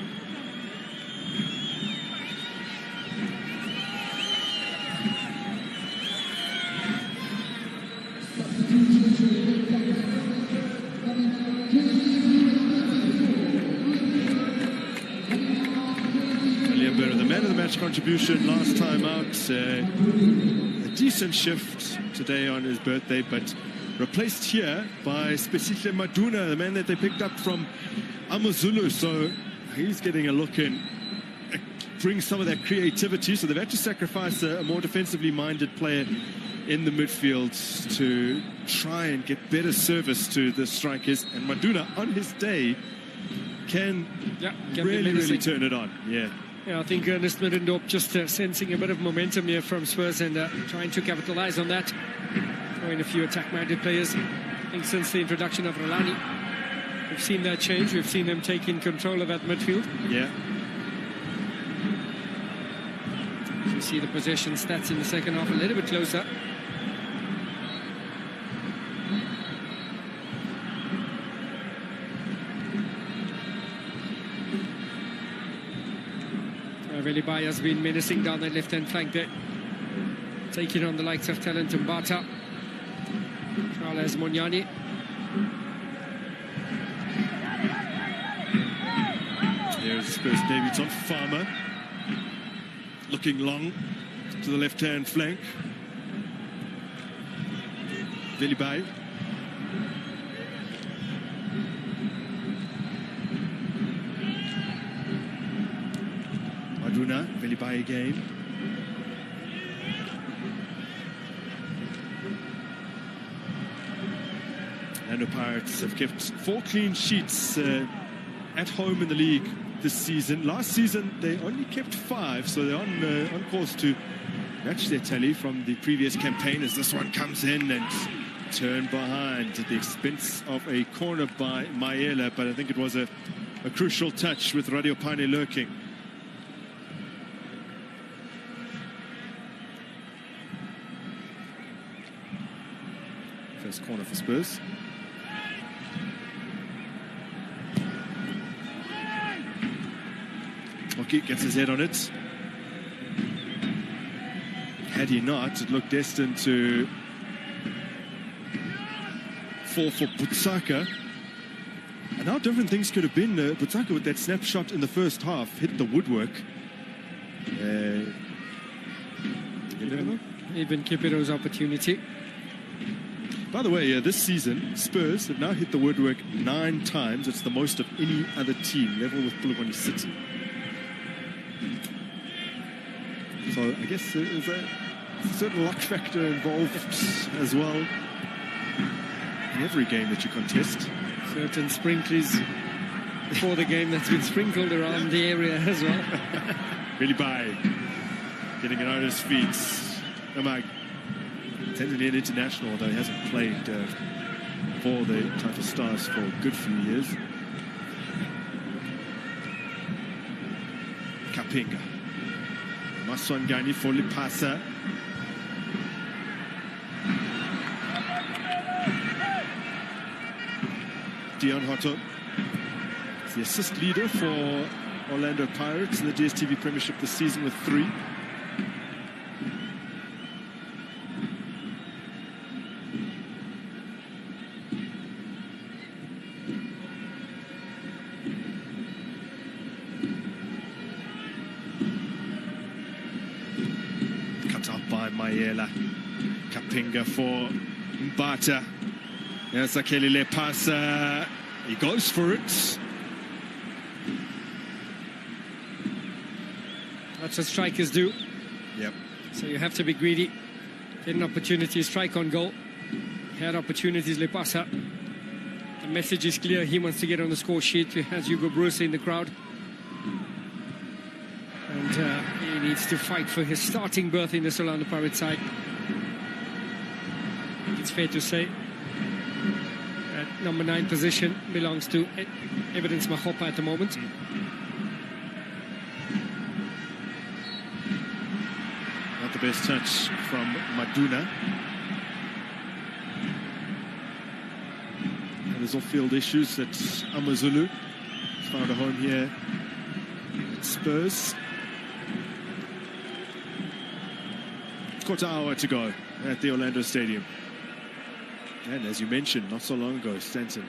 The man of the match contribution last time out. A decent shift today on his birthday, but replaced here by Spesihle Maduna, the man that they picked up from AmaZulu. So he's getting a look in, bring some of that creativity. So they've had to sacrifice a more defensively minded player in the midfield to try and get better service to the strikers. And Maduna, on his day, can really turn it on. Yeah, I think Ernest Middendorp just sensing a bit of momentum here from Spurs and trying to capitalize on that. Throwing a few attack-minded players. I think since the introduction of Rolani, we've seen that change. We've seen them taking control of that midfield. Yeah. You see the possession stats in the second half a little bit closer. Velibai has been menacing down that left-hand flank there. Taking on the likes of Talent Mbata. Charles Monyani. Here's Spurs debutant Farmer. Looking long to the left-hand flank. Velibai. Maduna, Velibai again. And the Pirates have kept 4 clean sheets at home in the league this season. Last season, they only kept 5, so they're on course to match their tally from the previous campaign as this one comes in and turned behind at the expense of a corner by Maela, but I think it was a crucial touch with Radio Pane lurking. First corner for Spurs. Oki gets his head on it. Had he not, it looked destined to fall for Butsaka. And how different things could have been. Butsaka with that snapshot in the first half hit the woodwork. Even Kipiro's opportunity. By the way, this season, Spurs have now hit the woodwork 9 times. It's the most of any other team, level with Polokwane City. So I guess there's a certain luck factor involved as well in every game that you contest. Certain sprinklers before the game that's been sprinkled around the area as well. Velibai getting it on his feet. Tanzanian international, although he hasn't played for the Taifa Stars for a good few years. Kapinga. Maswangani for Lipasa. Dion Hotto is the assist leader for Orlando Pirates in the DSTV Premiership this season with 3. Kapinga for Mbata. There's Akeli Lepasa. He goes for it. That's what strikers do. Yep. So you have to be greedy. Get an opportunity, strike on goal. He had opportunities, Lepasa. The message is clear. He wants to get on the score sheet. He has Hugo Bruce in the crowd. And he needs to fight for his starting berth in the Orlando Pirates side. I think it's fair to say that number 9 position belongs to Evidence Mahopa at the moment. Not the best touch from Maduna. And there's off-field issues that Amazulu found a home here at Spurs. Quarter hour to go at the Orlando Stadium. And as you mentioned not so long ago, Stanton,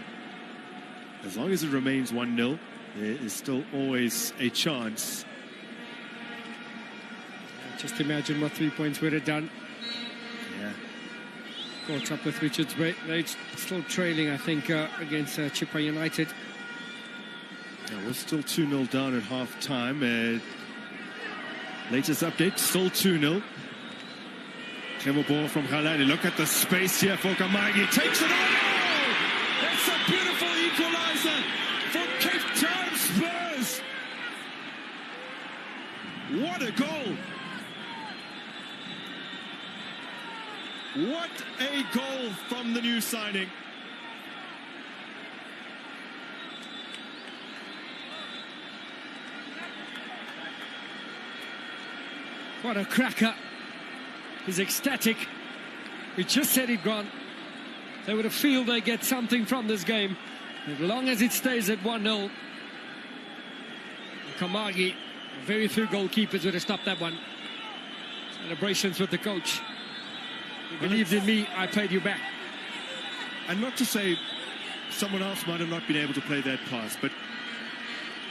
as long as it remains 1-0, there is still always a chance. Just imagine what 3 points would have done. Yeah. Caught up with Richards Bay. They're still trailing, I think, against Chippa United. Yeah, we're still 2-0 down at half-time. Latest update, still 2-0. Clever ball from Khalani. Look at the space here for Kamagi. Takes it on. Oh! That's a beautiful equalizer for Cape Town Spurs. What a goal. What a goal from the new signing. What a cracker. He's ecstatic. We just said it gone. They would have feel they get something from this game. As long as it stays at 1-0. Kamagi, very few goalkeepers would have stopped that one. Celebrations with the coach. You believed in me, I paid you back. And not to say someone else might have not been able to play that pass, but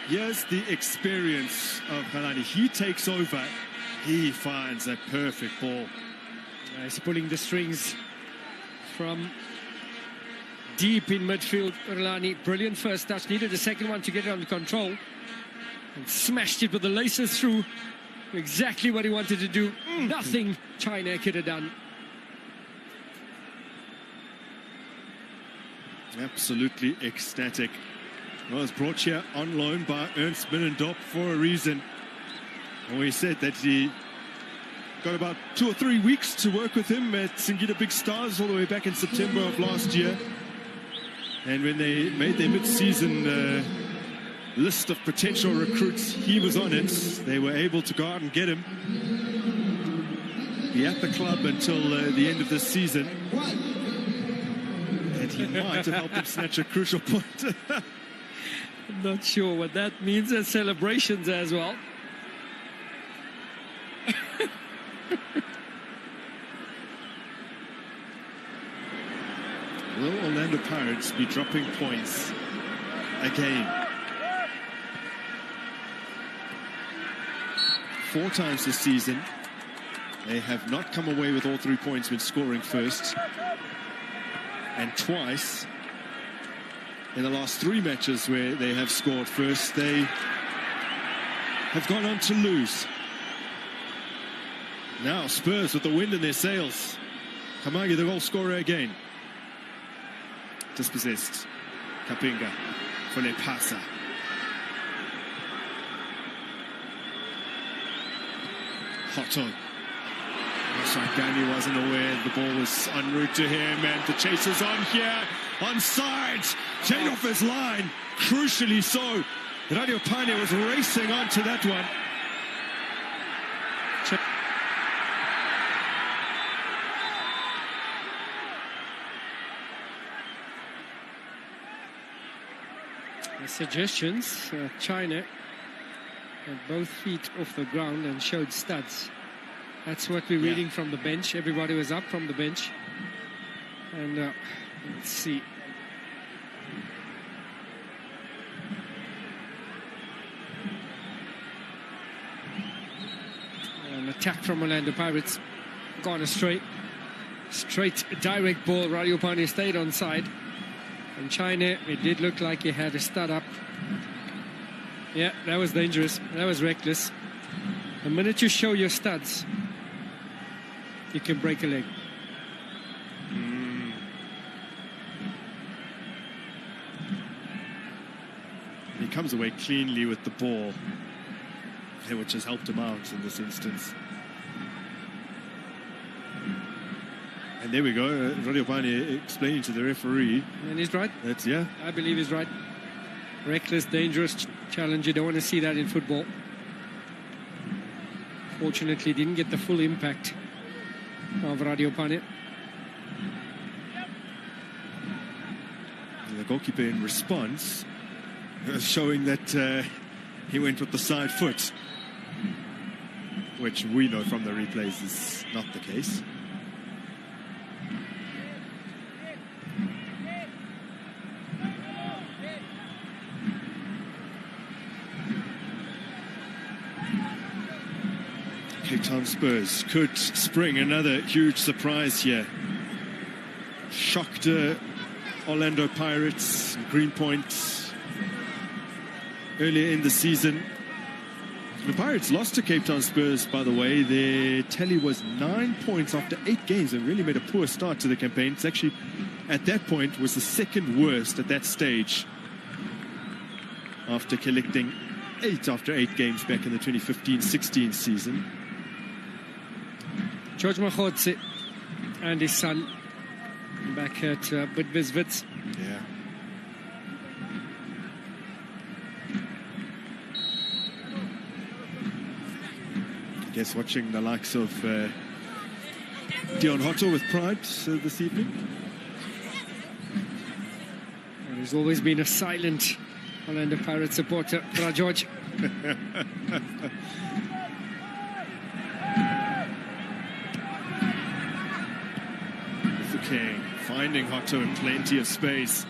here's the experience of Khalani. He takes over. He finds a perfect ball. He's pulling the strings from deep in midfield. Orlani, brilliant first touch. Needed a second one to get it under control. And smashed it with the laces through. Exactly what he wanted to do. Nothing China could have done. Absolutely ecstatic. Well, was brought here on loan by Ernst Middendorp for a reason. And we said that he got about 2 or 3 weeks to work with him at Singida Big Stars all the way back in September of last year. And when they made their mid-season list of potential recruits, he was on it. They were able to go out and get him. Be at the club until the end of this season. And he might have helped him snatch a crucial point. I'm not sure what that means. There's celebrations as well. Will Orlando Pirates be dropping points again? 4 times this season, they have not come away with all 3 points when scoring first. And twice in the last 3 matches where they have scored first, they have gone on to lose. Now Spurs with the wind in their sails. Kamagi, the goal scorer again. Dispossessed. Kapinga for Lepasa. Hotto. Sangani wasn't aware the ball was en route to him, and the chase is on here. Onside. Take off his line. Crucially so. Radio Pane was racing onto that one. The suggestions, China had both feet off the ground and showed studs. That's what we're reading from the bench. Everybody was up from the bench. And let's see. An attack from Orlando Pirates. Gone astray. Straight direct ball. Radio Pane stayed on side. And China, it did look like he had a stud up. Yeah, that was dangerous. That was reckless. The minute you show your studs, you can break a leg. He comes away cleanly with the ball, which has helped him out in this instance. And there we go, Radio Pani explaining to the referee. And he's right. That's, yeah. I believe he's right. Reckless, dangerous challenge. You don't want to see that in football. Fortunately, didn't get the full impact of Radio Pani. The goalkeeper in response showing that he went with the side foot, which we know from the replays is not the case. Cape Town Spurs could spring another huge surprise here. Shocked Orlando Pirates, Greenpoint earlier in the season. The Pirates lost to Cape Town Spurs, by the way. Their tally was 9 points after 8 games and really made a poor start to the campaign. It's actually, at that point, was the second worst at that stage after collecting 8 after 8 games back in the 2015-16 season. George Mahotse and his son back at Bidvis Wits. Yeah. I guess watching the likes of Dion Hotto with pride this evening. And he's always been a silent Orlando Pirates supporter, George. King finding Hotto in plenty of space.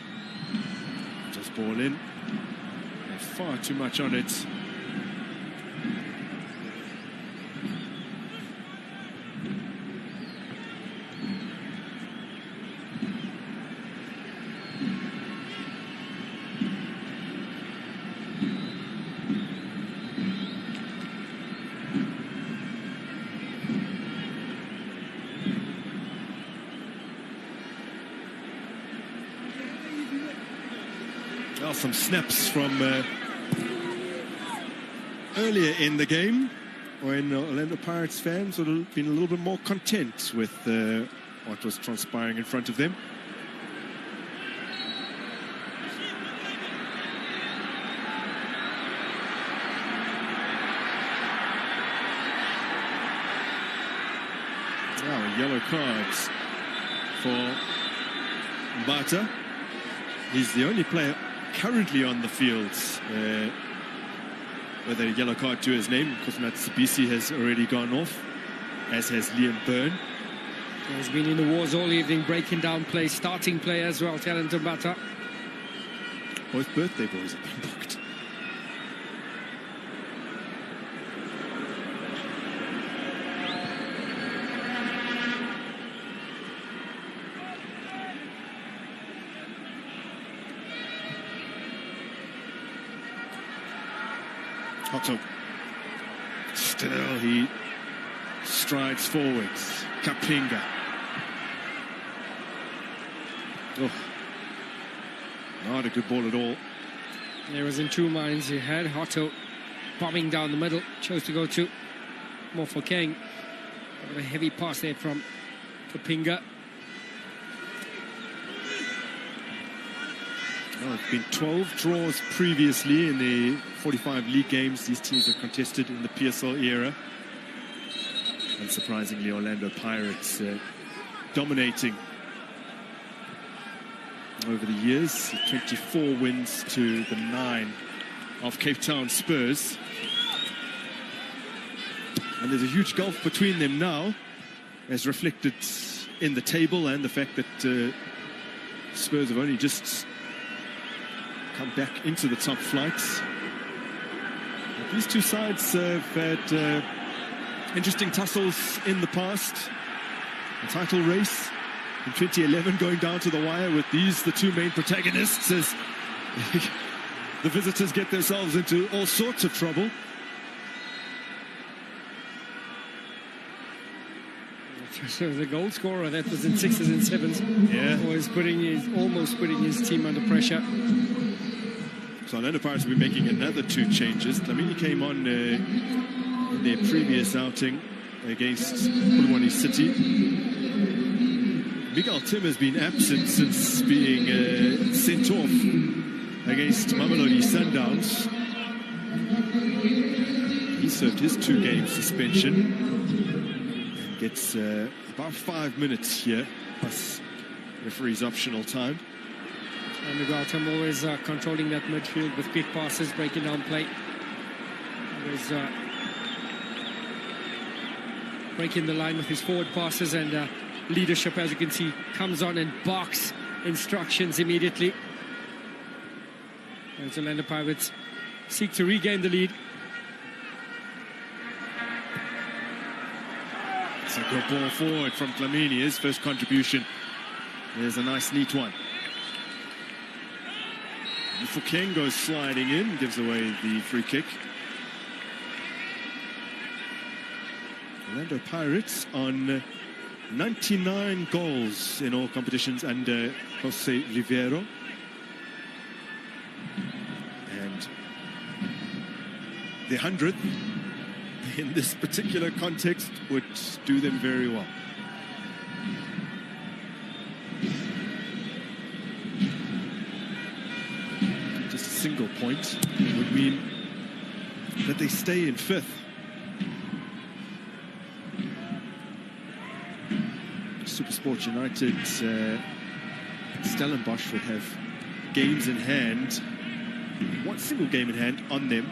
Just ball in. And far too much on it. Some snaps from earlier in the game when Orlando Pirates fans would have been a little bit more content with what was transpiring in front of them. Now yellow cards for Mbata. He's the only player currently on the field with a yellow card to his name. Because Matsubisi has already gone off, as has Liam Byrne. He's been in the wars all evening, breaking down play, starting play as well, Talent Mbata. Both birthday boys have been booked. Hotto. Still, he strides forwards. Kapinga. Oh, not a good ball at all. He was in two minds. He had Hotto bombing down the middle. Chose to go to more for King. A heavy pass there from Kapinga. Well, it's been 12 draws previously in the 45 league games these teams have contested in the PSL era. Unsurprisingly, Orlando Pirates dominating over the years. 24 wins to the 9 of Cape Town Spurs. And there's a huge gulf between them now, as reflected in the table and the fact that Spurs have only just come back into the top flights. But these two sides have had interesting tussles in the past. A title race in 2011 going down to the wire with these, the two main protagonists, as the visitors get themselves into all sorts of trouble. So the goal scorer that was in 6s and 7s, was almost putting his team under pressure. So Orlando Pirates will be making another 2 changes. Dlamini came on in their previous outing against Bulwani City. Miguel Tim has been absent since being sent off against Mamelodi Sundowns. He served his 2-game suspension and gets about 5 minutes here, plus referee's optional time. And Miguel Tim always controlling that midfield with quick passes, breaking down play. Always breaking the line with his forward passes and leadership, as you can see, comes on and barks instructions immediately. As Orlando Pirates seek to regain the lead. It's a good ball forward from Dlamini, his first contribution. There's a nice, neat one. Mofokeng goes sliding in, gives away the free kick. Orlando Pirates on 99 goals in all competitions under Jose Rivero. And the 100th in this particular context would do them very well. Just a single point would mean that they stay in 5th. SuperSport United, Stellenbosch would have games in hand, one single game in hand on them,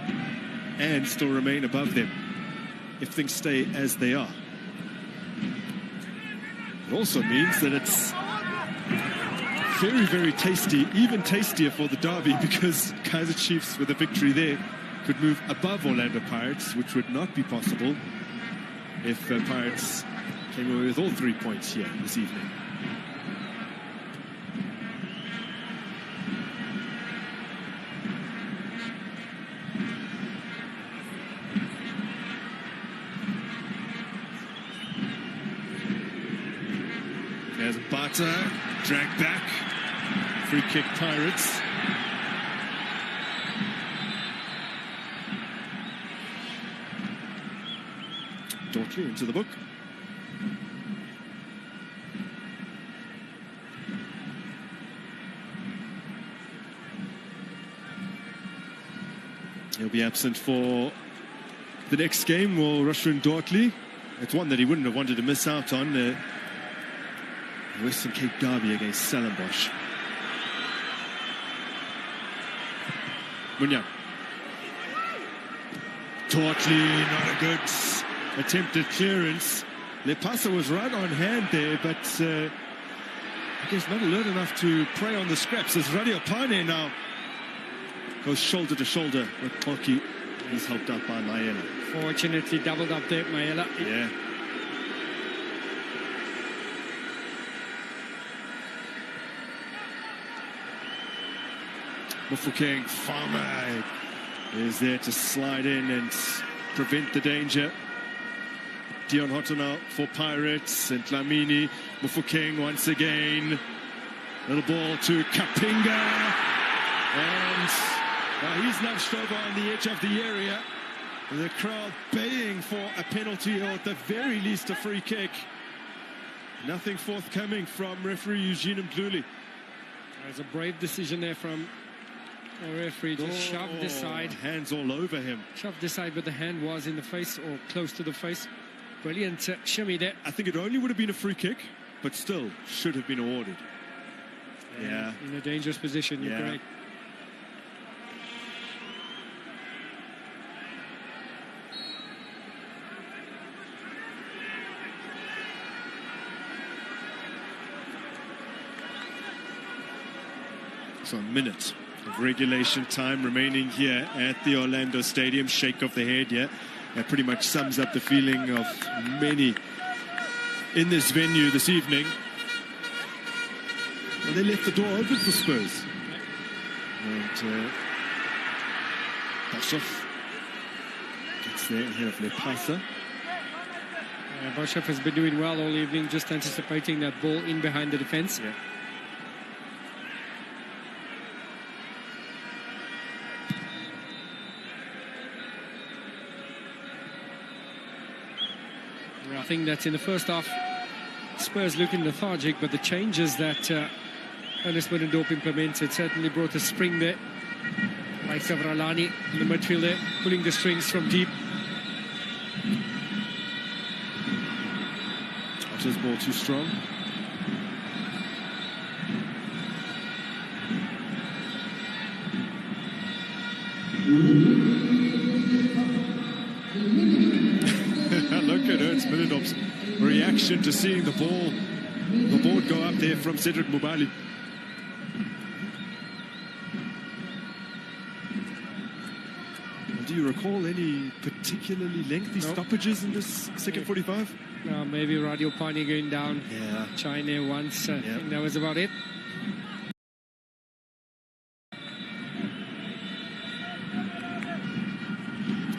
and still remain above them if things stay as they are. It also means that it's very, very tasty, even tastier for the derby, because Kaizer Chiefs with a victory there could move above Orlando Pirates, which would not be possible if Pirates came away with all 3 points here this evening. There's Bata, dragged back, free kick Pirates. Dortley into the book. He'll be absent for the next game. Will Rushden Dortley. It's one that he wouldn't have wanted to miss out on. Western Cape derby against Stellenbosch. Munya. Dortley, not a good attempted clearance. Lepasa was right on hand there, but I guess not alert enough to prey on the scraps. As Radio Pane now goes shoulder to shoulder with Koki. He's helped out by Maela. Fortunately doubled up there, Maela. Yeah. Mofokeng Farmer is there to slide in and prevent the danger. Dion Hottenau for Pirates and Dlamini. Mofokeng once again. Little ball to Kapinga. And he's nudged over on the edge of the area. The crowd baying for a penalty, or at the very least a free kick. Nothing forthcoming from referee Eugene Mdluli. There's a brave decision there from the referee. Just shoved this side. Hands all over him. Shoved this side, but the hand was in the face or close to the face. Brilliant shimmy there. I think it only would have been a free kick, but still should have been awarded. Yeah. In a dangerous position, you're correct. So a minute of regulation time remaining here at the Orlando Stadium. Shake of the head, yeah. That pretty much sums up the feeling of many in this venue this evening. Well, they left the door open for Spurs. And Boshoff gets there ahead of Lepasa. Boshoff has been doing well all evening, just anticipating that ball in behind the defense. Yeah. I think that in the first half, Spurs looking lethargic, but the changes that Ernest Middendorp implemented certainly brought a spring there. Like Savralani in the midfield there, pulling the strings from deep. Otter's ball too strong. Look at Ernst Middendorp's reaction to seeing the board go up there from Cedric Mubali. Do you recall any particularly lengthy stoppages in this second 45? Maybe Radio Pani going down. Yeah. China once. I think that was about it.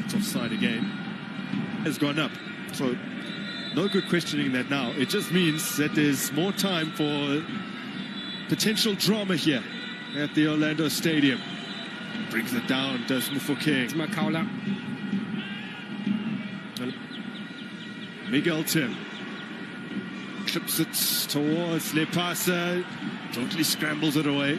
It's offside again. Has gone up. So no good questioning that now. It just means that there's more time for potential drama here at the Orlando Stadium. Brings it down, does Mufokeng. It's Makaula. Miguel Tim clips it towards Lepasa, totally scrambles it away.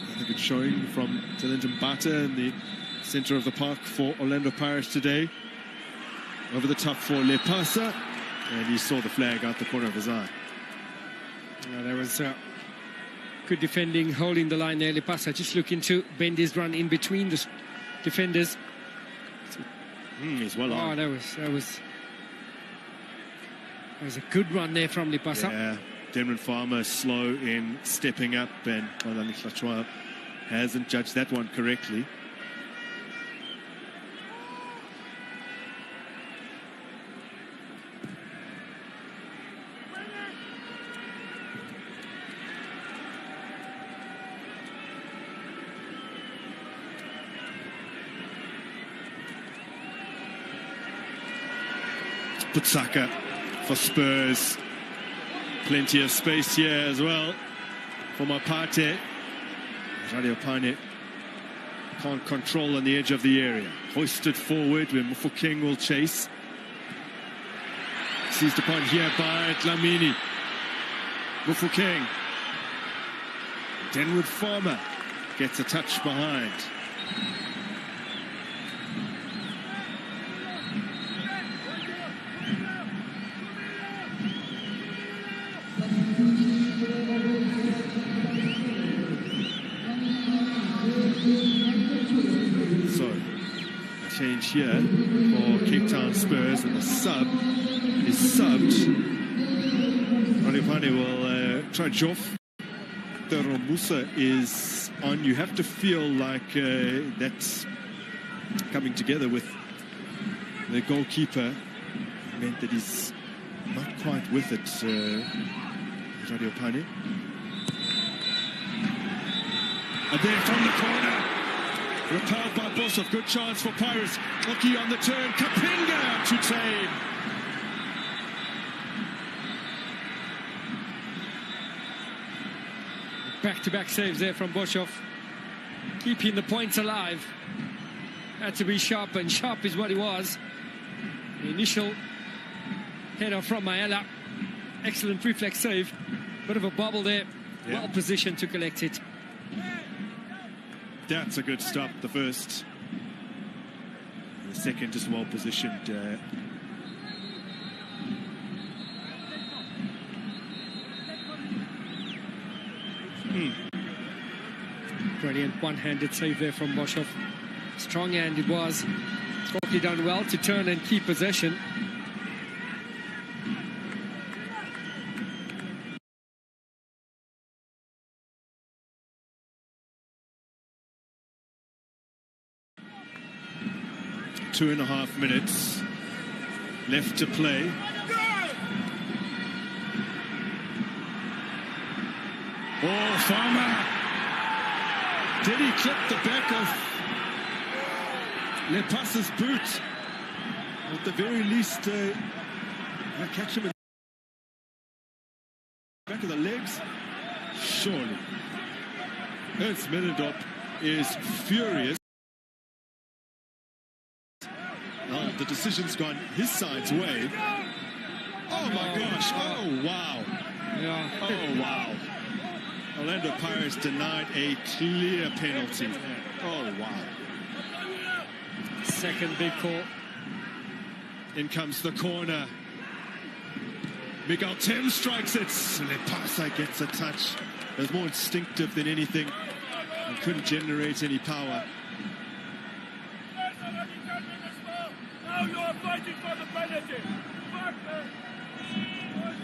I think it's showing from Telenjin Bata in the center of the park for Orlando Pirates today. Over the top for Lepasa, and he saw the flag out the corner of his eye. There was good defending, holding the line there. Lepasa just looking to bend his run in between the defenders. He's well on. That was a good run there from Lepasa. Yeah, Denman Farmer slow in stepping up, and Olani Hlachwa hasn't judged that one correctly. Putsaka for Spurs. Plenty of space here as well for Mapate. Radio Pane can't control on the edge of the area. Hoisted forward where Mufokeng will chase. Seized upon here by Dlamini. Mufokeng. Denwood Farmer gets a touch behind. Change here for Cape Town Spurs, and the sub is subbed. Ranipane will try Joff. Musa is on. You have to feel like that's coming together with the goalkeeper. It meant that he's not quite with it, Radio Pane. And there from the corner. Repelled by Bosov, good chance for Pirates. Oki on the turn, Kapinga to tame. Back-to-back saves there from Bosov, keeping the points alive. Had to be sharp, and sharp is what he was. The initial header from Maela, excellent reflex save. Bit of a bobble there, well positioned to collect it. That's a good stop, the first. The second is well positioned. Brilliant one-handed save there from Bosov. Strong hand it was. Koki done well to turn and keep possession. Two and a half minutes left to play. Oh, Farmer! Did he clip the back of Lepasa's boot? At the very least, catch him in the back of the legs. Surely. Ernst Middendorp is furious. the decision's gone his side's way. Oh my gosh, oh wow. Yeah. Oh wow. Orlando Pirates denied a clear penalty. Oh wow. Second big call. In comes the corner. Miguel Tim strikes it. Lepasa gets a touch. It was more instinctive than anything. And couldn't generate any power.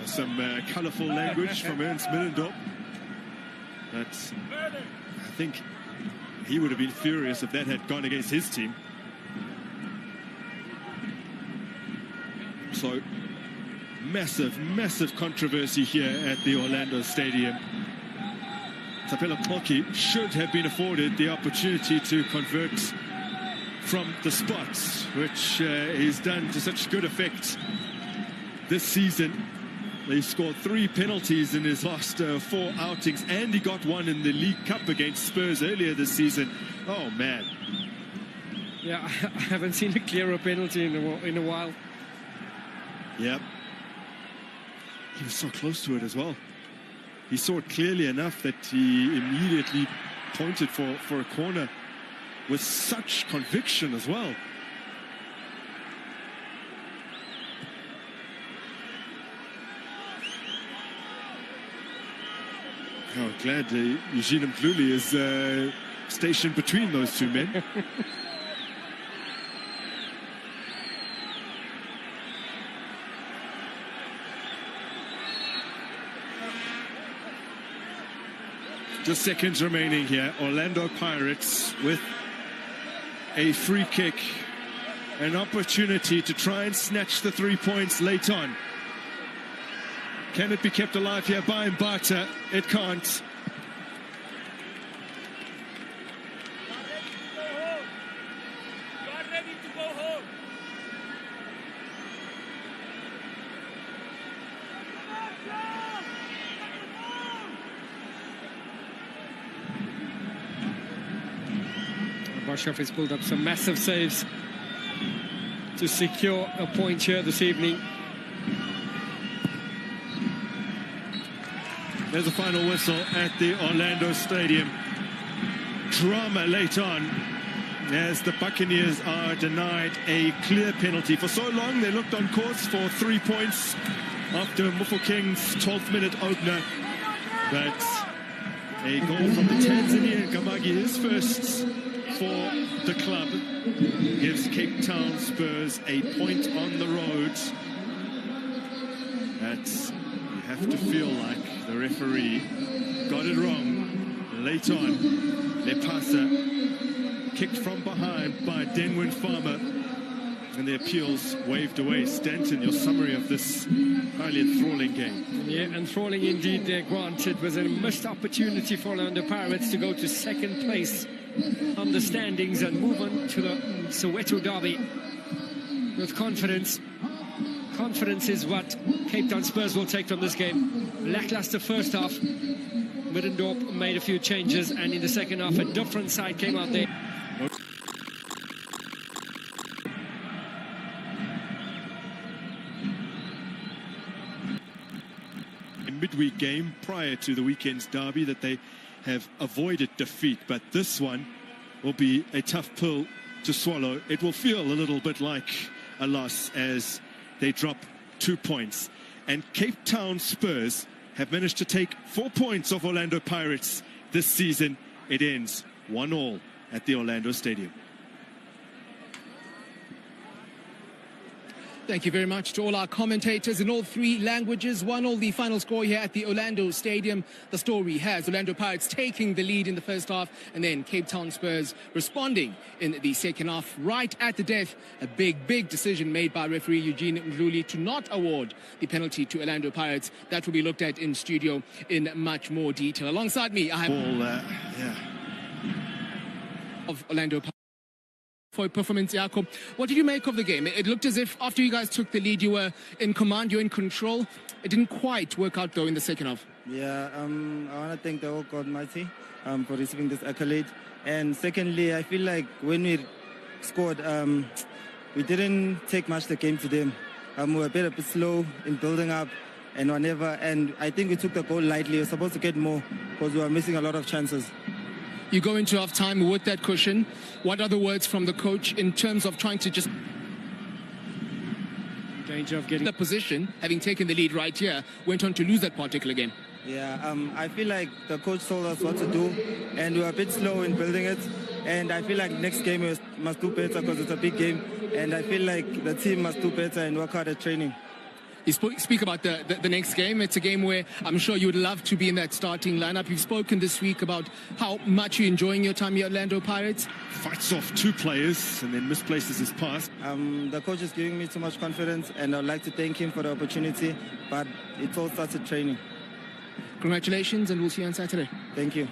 Some colourful language from Ernst Middendorp. But I think he would have been furious if that had gone against his team. So, massive, massive controversy here at the Orlando Stadium. Tapela Poki should have been afforded the opportunity to convert from the spot, which he's done to such good effect this season. He scored 3 penalties in his last 4 outings, and he got one in the League Cup against Spurs earlier this season. Oh, man. Yeah, I haven't seen a clearer penalty in a while. Yep. He was so close to it as well. He saw it clearly enough that he immediately pointed for a corner with such conviction as well. Oh, glad Eugene Mdluli is stationed between those two men. Just seconds remaining here. Orlando Pirates with a free kick. An opportunity to try and snatch the 3 points late on. Can it be kept alive here by Mbata? It can't. Bashov has pulled up some massive saves to secure a point here this evening. There's a final whistle at the Orlando Stadium. Drama late on as the Buccaneers are denied a clear penalty. For so long they looked on course for 3 points after Mufokeng's 12th minute opener. But a goal from the Tanzanian Gamagi, his first for the club, gives Cape Town Spurs a point on the road. That's, you have to feel like the referee got it wrong late on. Lepasa kicked from behind by Denwin Farmer, and the appeals waved away. Stanton, your summary of this highly enthralling game. Yeah, enthralling indeed there, Grant. It was a missed opportunity for Orlando Pirates to go to second place on the standings and move on to the Soweto derby with confidence. Confidence is what Cape Town Spurs will take from this game. Lackluster first half. Middendorp made a few changes, and in the second half a different side came out there. A midweek game prior to the weekend's derby that they have avoided defeat, but this one will be a tough pill to swallow. It will feel a little bit like a loss as they drop 2 points. And Cape Town Spurs have managed to take 4 points off Orlando Pirates this season. It ends 1-1 at the Orlando Stadium. Thank you very much to all our commentators in all 3 languages. 1-1 the final score here at the Orlando Stadium. The story has Orlando Pirates taking the lead in the first half, and then Cape Town Spurs responding in the second half. Right at the death, a big decision made by referee Eugene Mdluli to not award the penalty to Orlando Pirates. That will be looked at in studio in much more detail. Alongside me, I have of Orlando Pirates. For performance, Jakob. What did you make of the game? It looked as if after you guys took the lead, you were in command, you were in control. It didn't quite work out, though, in the second half. Yeah, I want to thank the whole God Almighty for receiving this accolade. And secondly, I feel like when we scored, we didn't take much the game to them. We were a bit slow in building up and whenever, and I think we took the goal lightly. We were supposed to get more because we were missing a lot of chances. You go into half-time with that cushion. What are the words from the coach in terms of trying to just... Danger of getting... The position, having taken the lead right here, went on to lose that particular game. Yeah, I feel like the coach told us what to do, and we were a bit slow in building it. And I feel like next game we must do better because it's a big game. And I feel like the team must do better and work hard at training. You speak about the next game. It's a game where I'm sure you would love to be in that starting lineup. You've spoken this week about how much you're enjoying your time here at Orlando Pirates. Fights off 2 players and then misplaces his pass. The coach is giving me too much confidence, and I'd like to thank him for the opportunity, but it all starts at training. Congratulations, and we'll see you on Saturday. Thank you.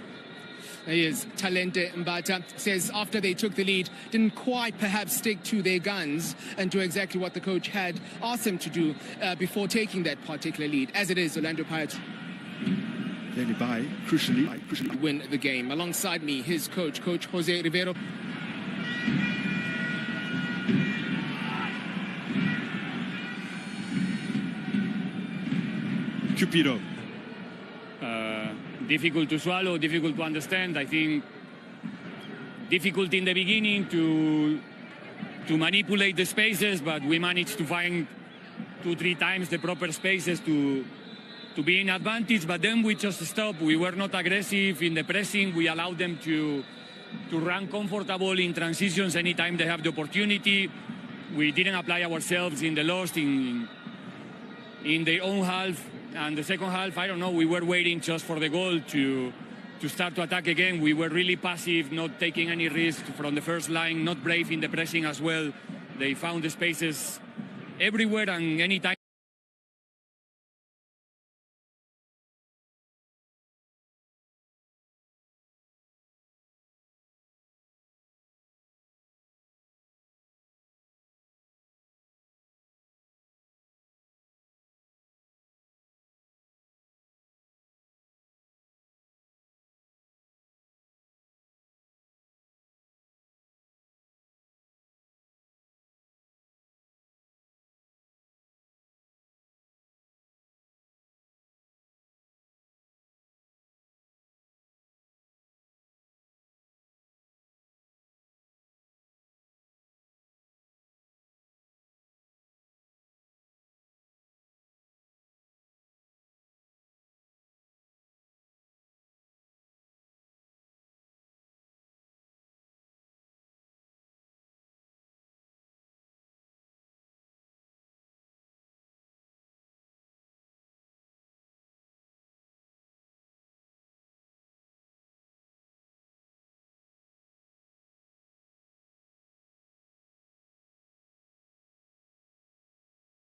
There he is, Talente Mbata, says after they took the lead, didn't quite perhaps stick to their guns and do exactly what the coach had asked them to do before taking that particular lead. As it is, Orlando Pirates crucially win the game. Alongside me, his coach, Coach Jose Rivero. Cupido. Difficult to swallow, difficult to understand. I think difficult in the beginning to manipulate the spaces, but we managed to find 2-3 times the proper spaces to be in advantage. But then we just stopped. We were not aggressive in the pressing. We allowed them to run comfortable in transitions anytime they have the opportunity. We didn't apply ourselves in the lost in their own half. And the second half, I don't know, we were waiting just for the goal to start to attack again. We were really passive, not taking any risk from the first line, not brave in the pressing as well. They found the spaces everywhere and anytime.